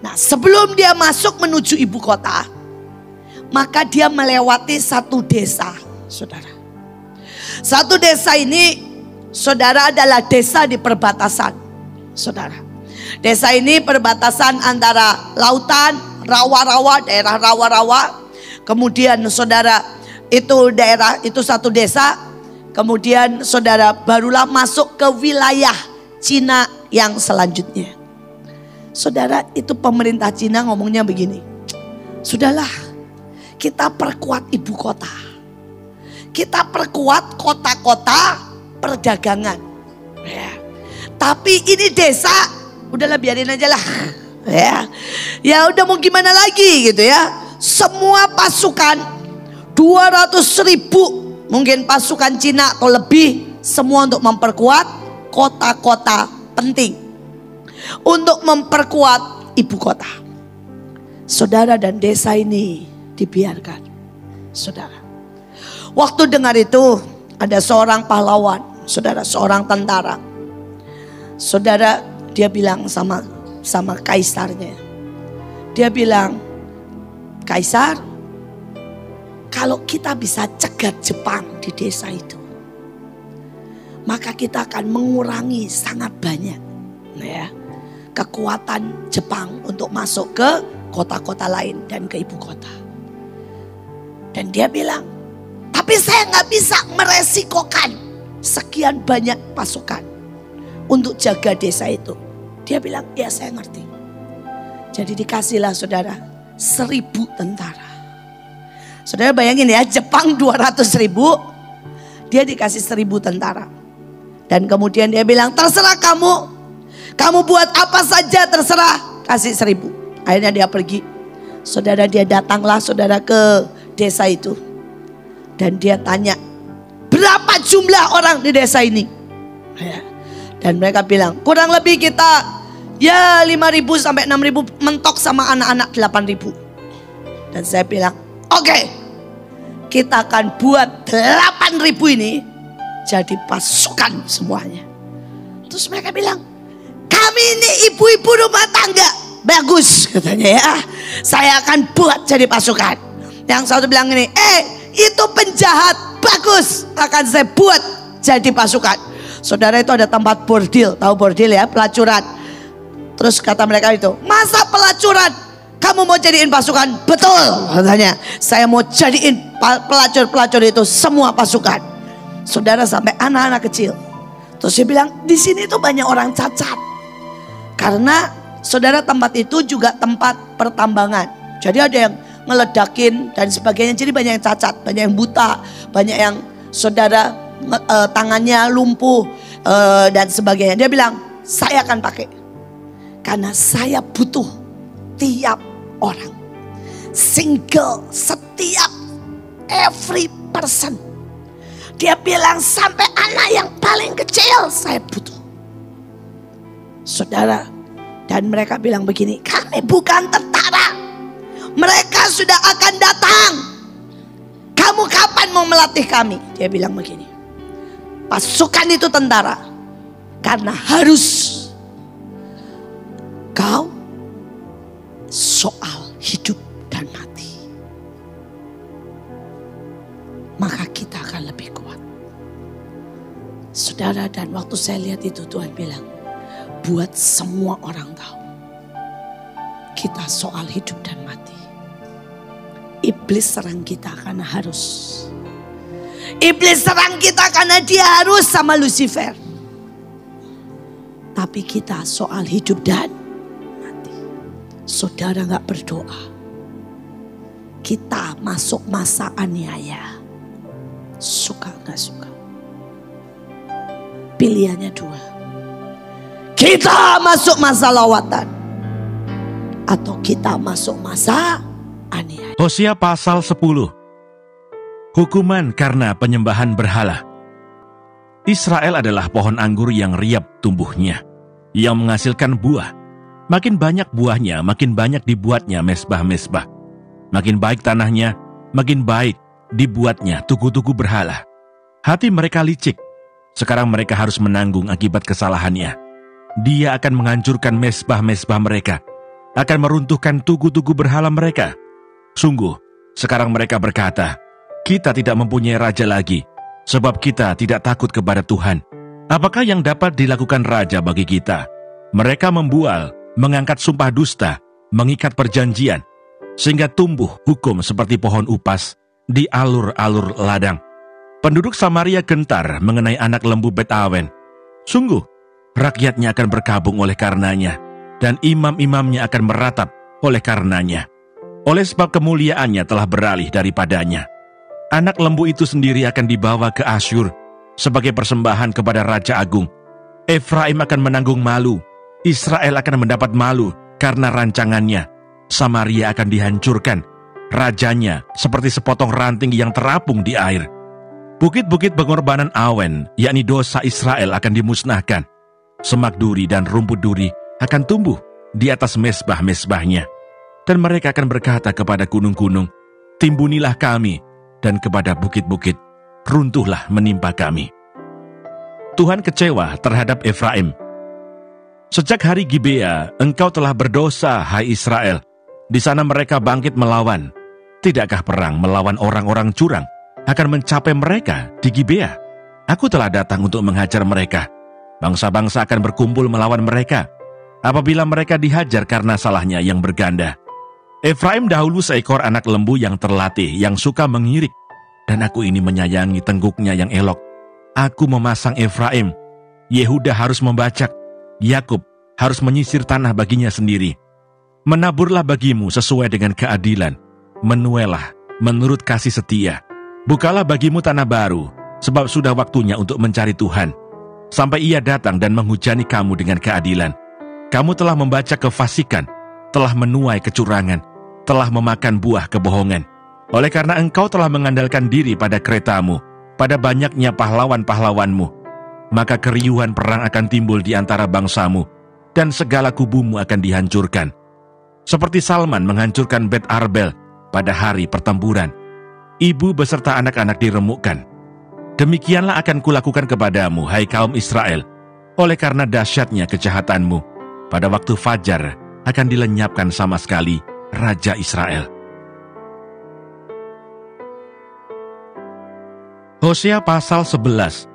Nah, sebelum dia masuk menuju ibu kota, maka dia melewati satu desa, saudara. Satu desa ini, saudara, adalah desa di perbatasan, saudara. Desa ini perbatasan antara lautan, rawa-rawa, daerah rawa-rawa. Kemudian saudara, itu daerah, itu satu desa. Kemudian saudara, barulah masuk ke wilayah Cina yang selanjutnya. Saudara, itu pemerintah Cina ngomongnya begini, sudahlah, kita perkuat ibu kota. Kita perkuat kota-kota perdagangan. Ya. Tapi ini desa, udahlah biarin aja lah. Ya udah mau gimana lagi gitu ya. Semua pasukan 200.000 mungkin pasukan Cina atau lebih, semua untuk memperkuat kota-kota penting. Untuk memperkuat ibu kota. Saudara, dan desa ini dibiarkan. Saudara, waktu dengar itu ada seorang pahlawan, saudara, seorang tentara. Saudara, dia bilang sama sama kaisarnya. Dia bilang, Kaisar, kalau kita bisa cegat Jepang di desa itu, maka kita akan mengurangi sangat banyak kekuatan Jepang untuk masuk ke kota-kota lain dan ke ibu kota. Dan dia bilang, tapi saya nggak bisa meresikokan sekian banyak pasukan untuk jaga desa itu. Dia bilang, ya saya ngerti. Jadi dikasihlah saudara 1.000 tentara. Saudara bayangin ya, Jepang 200.000, dia dikasih 1.000 tentara. Dan kemudian dia bilang, terserah kamu buat apa saja terserah, kasih 1.000. Akhirnya dia pergi. Saudara, dia datanglah saudara ke desa itu. Dan dia tanya, berapa jumlah orang di desa ini? Dan mereka bilang, kurang lebih kita ya 5.000 sampai 6.000, mentok sama anak-anak 8.000. Dan saya bilang, oke, kita akan buat 8.000 ini jadi pasukan semuanya. Terus mereka bilang, kami ini ibu-ibu rumah tangga. Bagus katanya ya, saya akan buat jadi pasukan. Yang satu bilang ini, itu penjahat, bagus, akan saya buat jadi pasukan. Saudara, itu ada tempat bordil, tahu bordil ya, pelacuran. Terus kata mereka itu, masa pelacuran kamu mau jadiin pasukan? Betul katanya, saya mau jadiin pelacur-pelacur itu semua pasukan. Saudara, sampai anak-anak kecil. Terus dia bilang, di sini tuh banyak orang cacat. Karena saudara, tempat itu juga tempat pertambangan. Jadi ada yang ngeledakin dan sebagainya. Jadi banyak yang cacat, banyak yang buta, banyak yang saudara tangannya lumpuh dan sebagainya. Dia bilang, saya akan pakai. Karena saya butuh tiap orang. Single, setiap, every person. Dia bilang sampai anak yang paling kecil saya butuh. Saudara, dan mereka bilang begini, kami bukan tentara. Mereka sudah akan datang. Kamu kapan mau melatih kami? Dia bilang begini, pasukan itu tentara. Karena harus kau soal hidup dan mati. Maka kita akan lebih kuat. Saudara, dan waktu saya lihat itu Tuhan bilang, buat semua orang tahu. Kita soal hidup dan mati. Iblis serang kita karena harus. Iblis serang kita karena dia harus sama Lucifer. Tapi kita soal hidup dan mati. Saudara gak berdoa, kita masuk masa aniaya. Suka gak suka? Pilihannya dua. Kita masuk masa lawatan, atau kita masuk masa aniaya. Hosea pasal 10. Hukuman karena penyembahan berhala. Israel adalah pohon anggur yang riap tumbuhnya, yang menghasilkan buah. Makin banyak buahnya, makin banyak dibuatnya mesbah-mesbah. Makin baik tanahnya, makin baik dibuatnya tugu-tugu berhala. Hati mereka licik. Sekarang mereka harus menanggung akibat kesalahannya. Dia akan menghancurkan mesbah-mesbah mereka, akan meruntuhkan tugu-tugu berhala mereka. Sungguh, sekarang mereka berkata, kita tidak mempunyai raja lagi, sebab kita tidak takut kepada Tuhan. Apakah yang dapat dilakukan raja bagi kita? Mereka membual, mengangkat sumpah dusta, mengikat perjanjian, sehingga tumbuh hukum seperti pohon upas di alur-alur ladang. Penduduk Samaria gentar mengenai anak lembu Bet-awen. Sungguh, rakyatnya akan berkabung oleh karenanya, dan imam-imamnya akan meratap oleh karenanya. Oleh sebab kemuliaannya telah beralih daripadanya. Anak lembu itu sendiri akan dibawa ke Asyur sebagai persembahan kepada Raja Agung. Efraim akan menanggung malu, Israel akan mendapat malu karena rancangannya. Samaria akan dihancurkan, rajanya seperti sepotong ranting yang terapung di air. Bukit-bukit pengorbanan Awen, yakni dosa Israel, akan dimusnahkan. Semak duri dan rumput duri akan tumbuh di atas mesbah-mesbahnya. Dan mereka akan berkata kepada gunung-gunung, timbunilah kami, dan kepada bukit-bukit, runtuhlah menimpa kami. Tuhan kecewa terhadap Efraim. Sejak hari Gibea, engkau telah berdosa, hai Israel. Di sana mereka bangkit melawan. Tidakkah perang melawan orang-orang curang akan mencapai mereka di Gibea? Aku telah datang untuk menghajar mereka. Bangsa-bangsa akan berkumpul melawan mereka apabila mereka dihajar karena salahnya yang berganda. Efraim dahulu seekor anak lembu yang terlatih, yang suka mengirik. Dan aku ini menyayangi tengguknya yang elok. Aku memasang Efraim. Yehuda harus membacak. Yakub harus menyisir tanah baginya sendiri. Menaburlah bagimu sesuai dengan keadilan. Menuailah menurut kasih setia. Bukalah bagimu tanah baru, sebab sudah waktunya untuk mencari Tuhan. Sampai ia datang dan menghujani kamu dengan keadilan. Kamu telah membaca kefasikan, telah menuai kecurangan, telah memakan buah kebohongan. Oleh karena engkau telah mengandalkan diri pada keretamu, pada banyaknya pahlawan-pahlawanmu, maka keriuhan perang akan timbul di antara bangsamu, dan segala kubumu akan dihancurkan. Seperti Salman menghancurkan Bet Arbel pada hari pertempuran. Ibu beserta anak-anak diremukkan. Demikianlah akan kulakukan kepadamu, hai kaum Israel, oleh karena dahsyatnya kejahatanmu. Pada waktu fajar akan dilenyapkan sama sekali Raja Israel. Hosea pasal 11.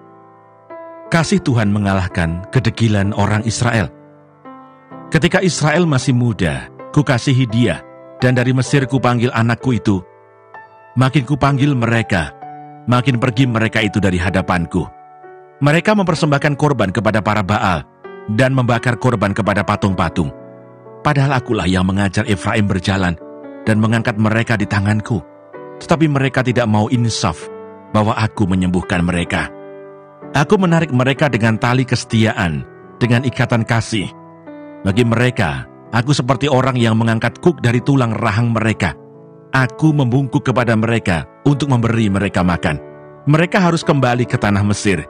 Kasih Tuhan mengalahkan kedegilan orang Israel. Ketika Israel masih muda, kukasihi dia, dan dari Mesir kupanggil anakku itu. Makin kupanggil mereka, makin pergi mereka itu dari hadapanku. Mereka mempersembahkan korban kepada para Baal, dan membakar korban kepada patung-patung. Padahal akulah yang mengajar Efraim berjalan, dan mengangkat mereka di tanganku. Tetapi mereka tidak mau insaf, bahwa aku menyembuhkan mereka. Aku menarik mereka dengan tali kesetiaan, dengan ikatan kasih. Bagi mereka, aku seperti orang yang mengangkat kuk dari tulang rahang mereka. Aku membungkuk kepada mereka untuk memberi mereka makan. Mereka harus kembali ke tanah Mesir,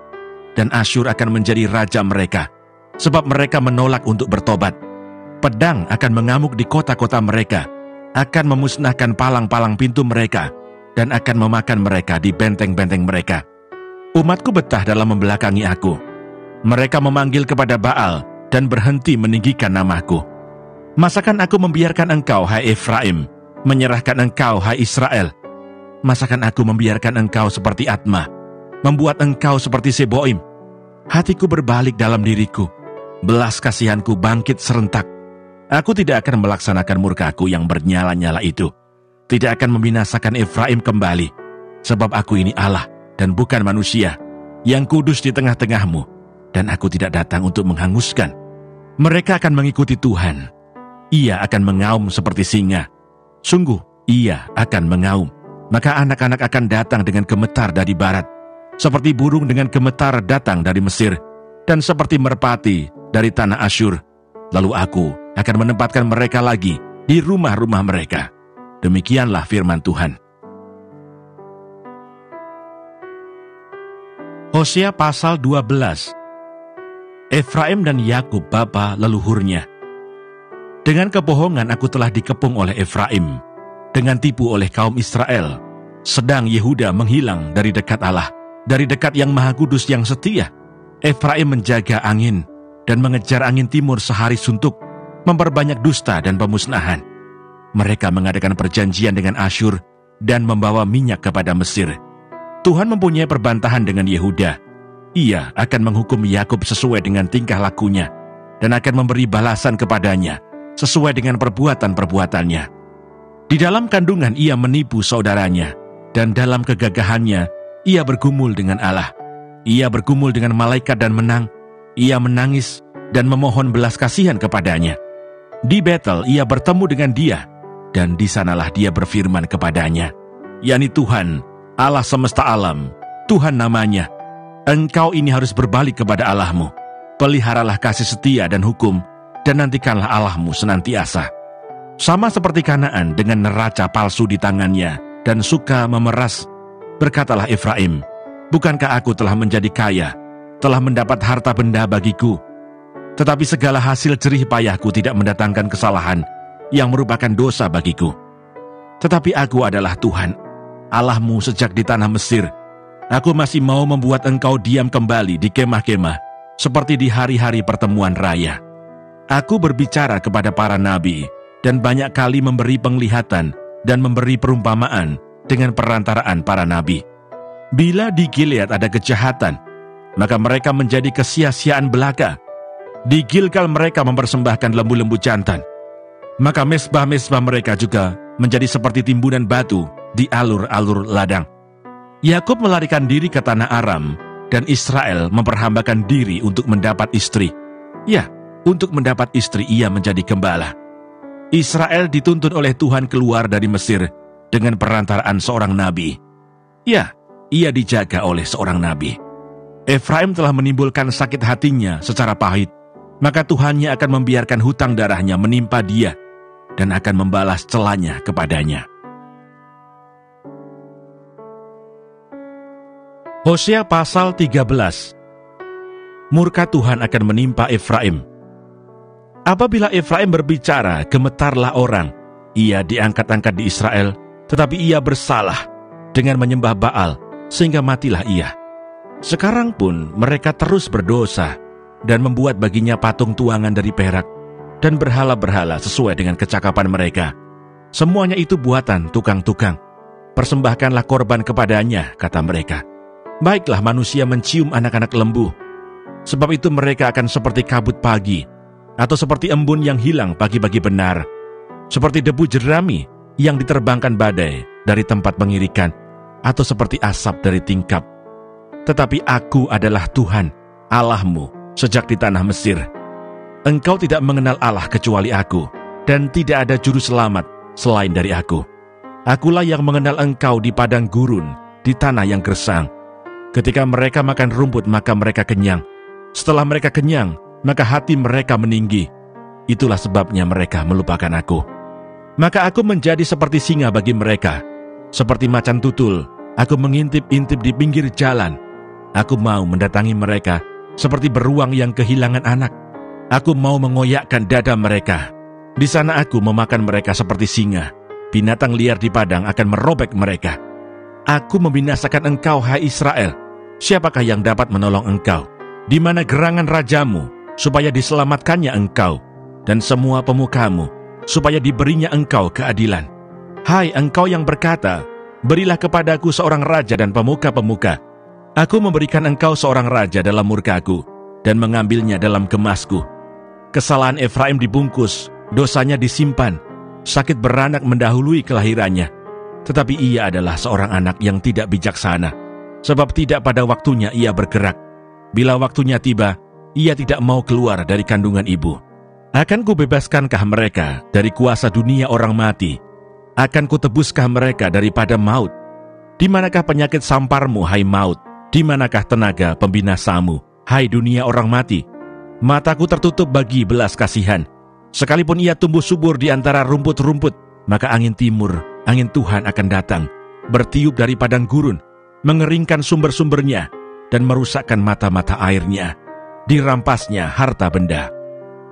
dan Asyur akan menjadi raja mereka, sebab mereka menolak untuk bertobat. Pedang akan mengamuk di kota-kota mereka, akan memusnahkan palang-palang pintu mereka, dan akan memakan mereka di benteng-benteng mereka. Umatku betah dalam membelakangi aku. Mereka memanggil kepada Baal dan berhenti meninggikan namaku. Masakan aku membiarkan engkau, hai Efraim, menyerahkan engkau, hai Israel? Masakan aku membiarkan engkau seperti Atma, membuat engkau seperti Seboim? Hatiku berbalik dalam diriku, belas kasihanku bangkit serentak. Aku tidak akan melaksanakan murkaku yang bernyala-nyala itu. Tidak akan membinasakan Efraim kembali, sebab aku ini Allah dan bukan manusia, yang kudus di tengah-tengahmu, dan aku tidak datang untuk menghanguskan. Mereka akan mengikuti Tuhan. Ia akan mengaum seperti singa. Sungguh, ia akan mengaum. Maka anak-anak akan datang dengan gemetar dari barat, seperti burung dengan gemetar datang dari Mesir, dan seperti merpati dari tanah Asyur. Lalu aku akan menempatkan mereka lagi di rumah-rumah mereka. Demikianlah firman Tuhan. Hosea pasal 12. Efraim dan Yakub bapa leluhurnya. Dengan kebohongan aku telah dikepung oleh Efraim, dengan tipu oleh kaum Israel. Sedang Yehuda menghilang dari dekat Allah, dari dekat yang Maha Kudus yang setia. Efraim menjaga angin dan mengejar angin timur sehari suntuk, memperbanyak dusta dan pemusnahan. Mereka mengadakan perjanjian dengan Asyur dan membawa minyak kepada Mesir. Tuhan mempunyai perbantahan dengan Yehuda. Ia akan menghukum Yakub sesuai dengan tingkah lakunya, dan akan memberi balasan kepadanya sesuai dengan perbuatan-perbuatannya. Di dalam kandungan ia menipu saudaranya, dan dalam kegagahannya ia bergumul dengan Allah. Ia bergumul dengan malaikat dan menang. Ia menangis dan memohon belas kasihan kepadanya. Di Betel ia bertemu dengan dia, dan di sanalah dia berfirman kepadanya, yakni Tuhan, Allah semesta alam, Tuhan namanya, engkau ini harus berbalik kepada Allahmu. Peliharalah kasih setia dan hukum, dan nantikanlah Allahmu senantiasa. Sama seperti Kanaan dengan neraca palsu di tangannya, dan suka memeras. Berkatalah Efraim, bukankah aku telah menjadi kaya, telah mendapat harta benda bagiku? Tetapi segala hasil jerih payahku tidak mendatangkan kesalahan, yang merupakan dosa bagiku. Tetapi aku adalah Tuhan, Allahmu sejak di tanah Mesir. Aku masih mau membuat engkau diam kembali di kemah-kemah, seperti di hari-hari pertemuan raya. Aku berbicara kepada para nabi dan banyak kali memberi penglihatan dan memberi perumpamaan dengan perantaraan para nabi. Bila di Gilead ada kejahatan, maka mereka menjadi kesia-siaan belaka. Di Gilgal mereka mempersembahkan lembu-lembu jantan, maka mesbah-mesbah mereka juga menjadi seperti timbunan batu di alur-alur ladang. Yakub melarikan diri ke tanah Aram, dan Israel memperhambakan diri untuk mendapat istri. Ya, untuk mendapat istri ia menjadi gembala. Israel dituntun oleh Tuhan keluar dari Mesir dengan perantaraan seorang nabi. Ya, ia dijaga oleh seorang nabi. Efraim telah menimbulkan sakit hatinya secara pahit, maka Tuhannya akan membiarkan hutang darahnya menimpa dia dan akan membalas celanya kepadanya. Hosea pasal 13. Murka Tuhan akan menimpa Efraim. Apabila Efraim berbicara, gemetarlah orang. Ia diangkat-angkat di Israel, tetapi ia bersalah dengan menyembah Baal, sehingga matilah ia. Sekarang pun mereka terus berdosa dan membuat baginya patung tuangan dari perak dan berhala-berhala sesuai dengan kecakapan mereka. Semuanya itu buatan tukang-tukang. Persembahkanlah korban kepadanya, kata mereka. Baiklah manusia mencium anak-anak lembu, sebab itu mereka akan seperti kabut pagi, atau seperti embun yang hilang pagi-pagi benar, seperti debu jerami yang diterbangkan badai dari tempat pengirikan, atau seperti asap dari tingkap. Tetapi aku adalah Tuhan, Allahmu, sejak di tanah Mesir. Engkau tidak mengenal Allah kecuali aku, dan tidak ada juru selamat selain dari aku. Akulah yang mengenal engkau di padang gurun, di tanah yang gersang. Ketika mereka makan rumput, maka mereka kenyang. Setelah mereka kenyang, maka hati mereka meninggi. Itulah sebabnya mereka melupakan aku. Maka aku menjadi seperti singa bagi mereka. Seperti macan tutul, aku mengintip-intip di pinggir jalan. Aku mau mendatangi mereka seperti beruang yang kehilangan anak. Aku mau mengoyakkan dada mereka. Di sana aku memakan mereka seperti singa. Binatang liar di padang akan merobek mereka. Aku membinasakan engkau, hai Israel. Siapakah yang dapat menolong engkau? Di mana gerangan rajamu, supaya diselamatkannya engkau, dan semua pemukamu, supaya diberinya engkau keadilan? Hai engkau yang berkata, berilah kepadaku seorang raja dan pemuka-pemuka. Aku memberikan engkau seorang raja dalam murkaku, dan mengambilnya dalam gemasku. Kesalahan Efraim dibungkus, dosanya disimpan. Sakit beranak mendahului kelahirannya. Tetapi ia adalah seorang anak yang tidak bijaksana, sebab tidak pada waktunya ia bergerak. Bila waktunya tiba, ia tidak mau keluar dari kandungan ibu. Akan kubebaskankah mereka dari kuasa dunia orang mati? Akan kutebuskah mereka daripada maut? Di manakah penyakit samparmu, hai maut? Di manakah tenaga pembinasamu, hai dunia orang mati? Mataku tertutup bagi belas kasihan. Sekalipun ia tumbuh subur di antara rumput-rumput, maka angin timur, angin Tuhan akan datang, bertiup dari padang gurun, mengeringkan sumber-sumbernya, dan merusakkan mata-mata airnya. Dirampasnya harta benda,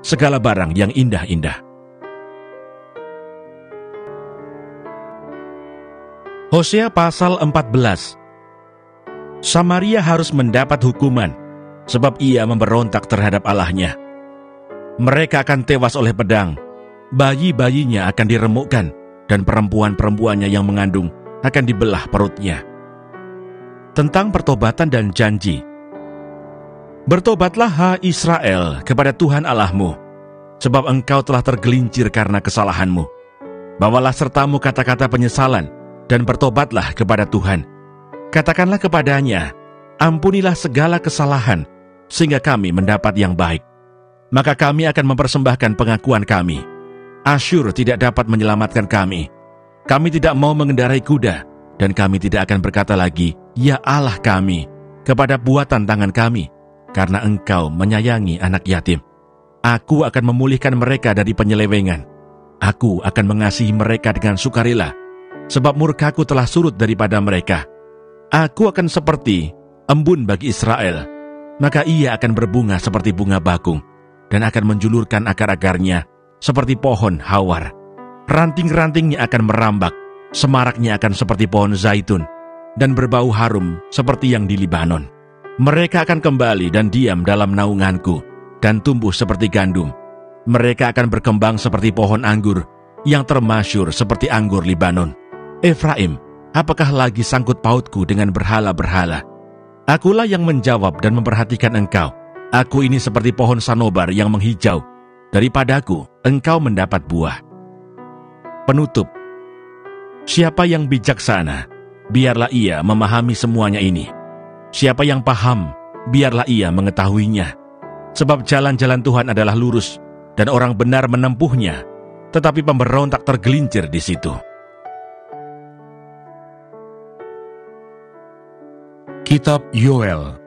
segala barang yang indah-indah. Hosea pasal 14. Samaria harus mendapat hukuman, sebab ia memberontak terhadap Allahnya. Mereka akan tewas oleh pedang, bayi-bayinya akan diremukkan, dan perempuan-perempuannya yang mengandung akan dibelah perutnya. Tentang pertobatan dan janji. Bertobatlah, hai Israel, kepada Tuhan Allahmu, sebab engkau telah tergelincir karena kesalahanmu. Bawalah sertamu kata-kata penyesalan, dan bertobatlah kepada Tuhan. Katakanlah kepadanya, ampunilah segala kesalahan, sehingga kami mendapat yang baik. Maka kami akan mempersembahkan pengakuan kami. Asyur tidak dapat menyelamatkan kami. Kami tidak mau mengendarai kuda, dan kami tidak akan berkata lagi, ya Allah kami, kepada buatan tangan kami, karena engkau menyayangi anak yatim. Aku akan memulihkan mereka dari penyelewengan. Aku akan mengasihi mereka dengan sukarela, sebab murkaku telah surut daripada mereka. Aku akan seperti embun bagi Israel, maka ia akan berbunga seperti bunga bakung, dan akan menjulurkan akar-akarnya seperti pohon hawar. Ranting-rantingnya akan merambak, semaraknya akan seperti pohon zaitun, dan berbau harum seperti yang di Libanon. Mereka akan kembali dan diam dalam naunganku, dan tumbuh seperti gandum. Mereka akan berkembang seperti pohon anggur yang termasyur seperti anggur Libanon. Efraim, apakah lagi sangkut pautku dengan berhala-berhala? Akulah yang menjawab dan memperhatikan engkau. Aku ini seperti pohon sanobar yang menghijau. Daripadaku, engkau mendapat buah. Penutup. Siapa yang bijaksana, biarlah ia memahami semuanya ini. Siapa yang paham, biarlah ia mengetahuinya. Sebab jalan-jalan Tuhan adalah lurus, dan orang benar menempuhnya, tetapi pemberontak tergelincir di situ. Kitab Yoel.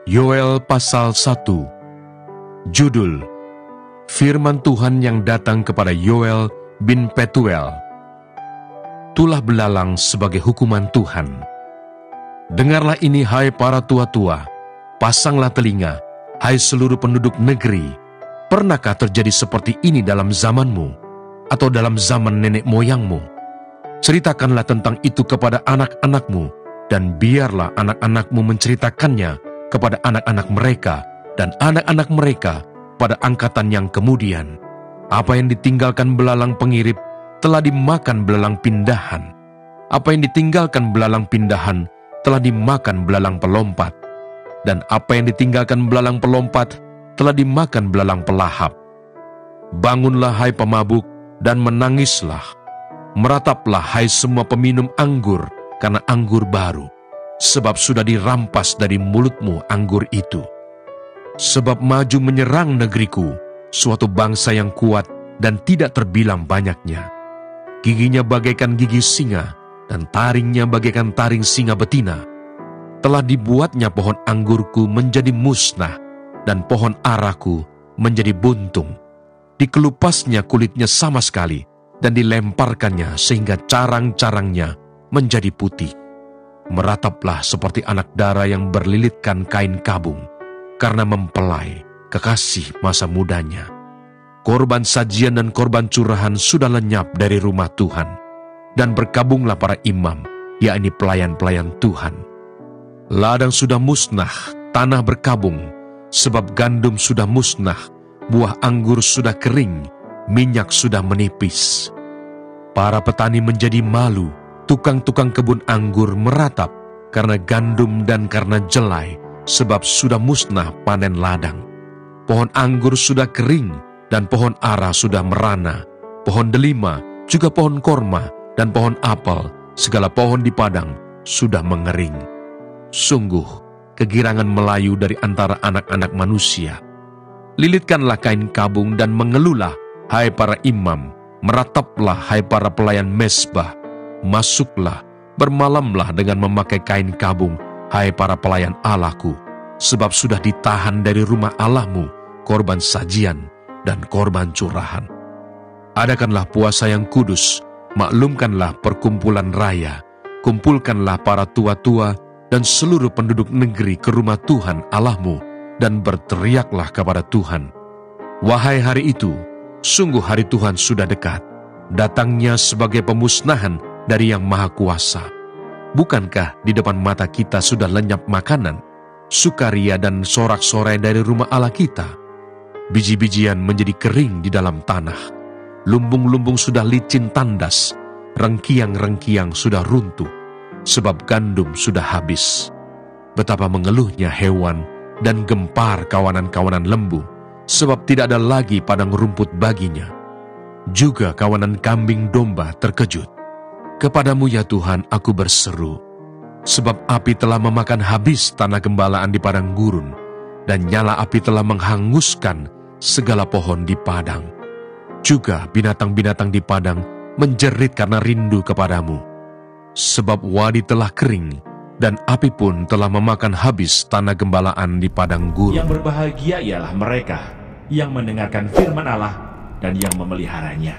Yoel pasal 1. Judul: Firman Tuhan yang datang kepada Yoel bin Petuel. Tulah belalang sebagai hukuman Tuhan. Dengarlah ini, hai para tua-tua, pasanglah telinga, hai seluruh penduduk negeri. Pernahkah terjadi seperti ini dalam zamanmu, atau dalam zaman nenek moyangmu? Ceritakanlah tentang itu kepada anak-anakmu, dan biarlah anak-anakmu menceritakannya kepada anak-anak mereka, dan anak-anak mereka pada angkatan yang kemudian. Apa yang ditinggalkan belalang pengirip telah dimakan belalang pindahan. Apa yang ditinggalkan belalang pindahan telah dimakan belalang pelompat. Dan apa yang ditinggalkan belalang pelompat telah dimakan belalang pelahap. Bangunlah, hai pemabuk, dan menangislah. Merataplah, hai semua peminum anggur, karena anggur baru, sebab sudah dirampas dari mulutmu anggur itu. Sebab maju menyerang negeriku, suatu bangsa yang kuat dan tidak terbilang banyaknya. Giginya bagaikan gigi singa, dan taringnya bagaikan taring singa betina. Telah dibuatnya pohon anggurku menjadi musnah, dan pohon araku menjadi buntung. Dikelupasnya kulitnya sama sekali, dan dilemparkannya sehingga carang-carangnya menjadi putih. Merataplah seperti anak dara yang berlilitkan kain kabung, karena mempelai kekasih masa mudanya. Korban sajian dan korban curahan sudah lenyap dari rumah Tuhan, dan berkabunglah para imam, yakni pelayan-pelayan Tuhan. Ladang sudah musnah, tanah berkabung, sebab gandum sudah musnah, buah anggur sudah kering, minyak sudah menipis. Para petani menjadi malu, tukang-tukang kebun anggur meratap karena gandum dan karena jelai, sebab sudah musnah panen ladang. Pohon anggur sudah kering, dan pohon ara sudah merana. Pohon delima, juga pohon korma, dan pohon apel, segala pohon di padang, sudah mengering. Sungguh, kegirangan melayu dari antara anak-anak manusia. Lilitkanlah kain kabung dan mengeluhlah, hai para imam. Merataplah, hai para pelayan mezbah. Masuklah, bermalamlah dengan memakai kain kabung, hai para pelayan Allahku, sebab sudah ditahan dari rumah Allahmu korban sajian dan korban curahan. Adakanlah puasa yang kudus, maklumkanlah perkumpulan raya, kumpulkanlah para tua-tua dan seluruh penduduk negeri ke rumah Tuhan Allahmu, dan berteriaklah kepada Tuhan. Wahai hari itu, sungguh hari Tuhan sudah dekat, datangnya sebagai pemusnahan dari Yang Maha Kuasa. Bukankah di depan mata kita sudah lenyap makanan, sukaria dan sorak-sorai dari rumah Allah kita? Biji-bijian menjadi kering di dalam tanah, lumbung-lumbung sudah licin tandas, rengkiang-rengkiang sudah runtuh, sebab gandum sudah habis. Betapa mengeluhnya hewan dan gempar kawanan-kawanan lembu, sebab tidak ada lagi padang rumput baginya. Juga kawanan kambing domba terkejut. Kepadamu ya Tuhan aku berseru, sebab api telah memakan habis tanah gembalaan di padang gurun, dan nyala api telah menghanguskan segala pohon di padang. Juga binatang-binatang di padang menjerit karena rindu kepadamu. Sebab wadi telah kering, dan api pun telah memakan habis tanah gembalaan di padang gurun. Yang berbahagia ialah mereka yang mendengarkan firman Allah dan yang memeliharanya.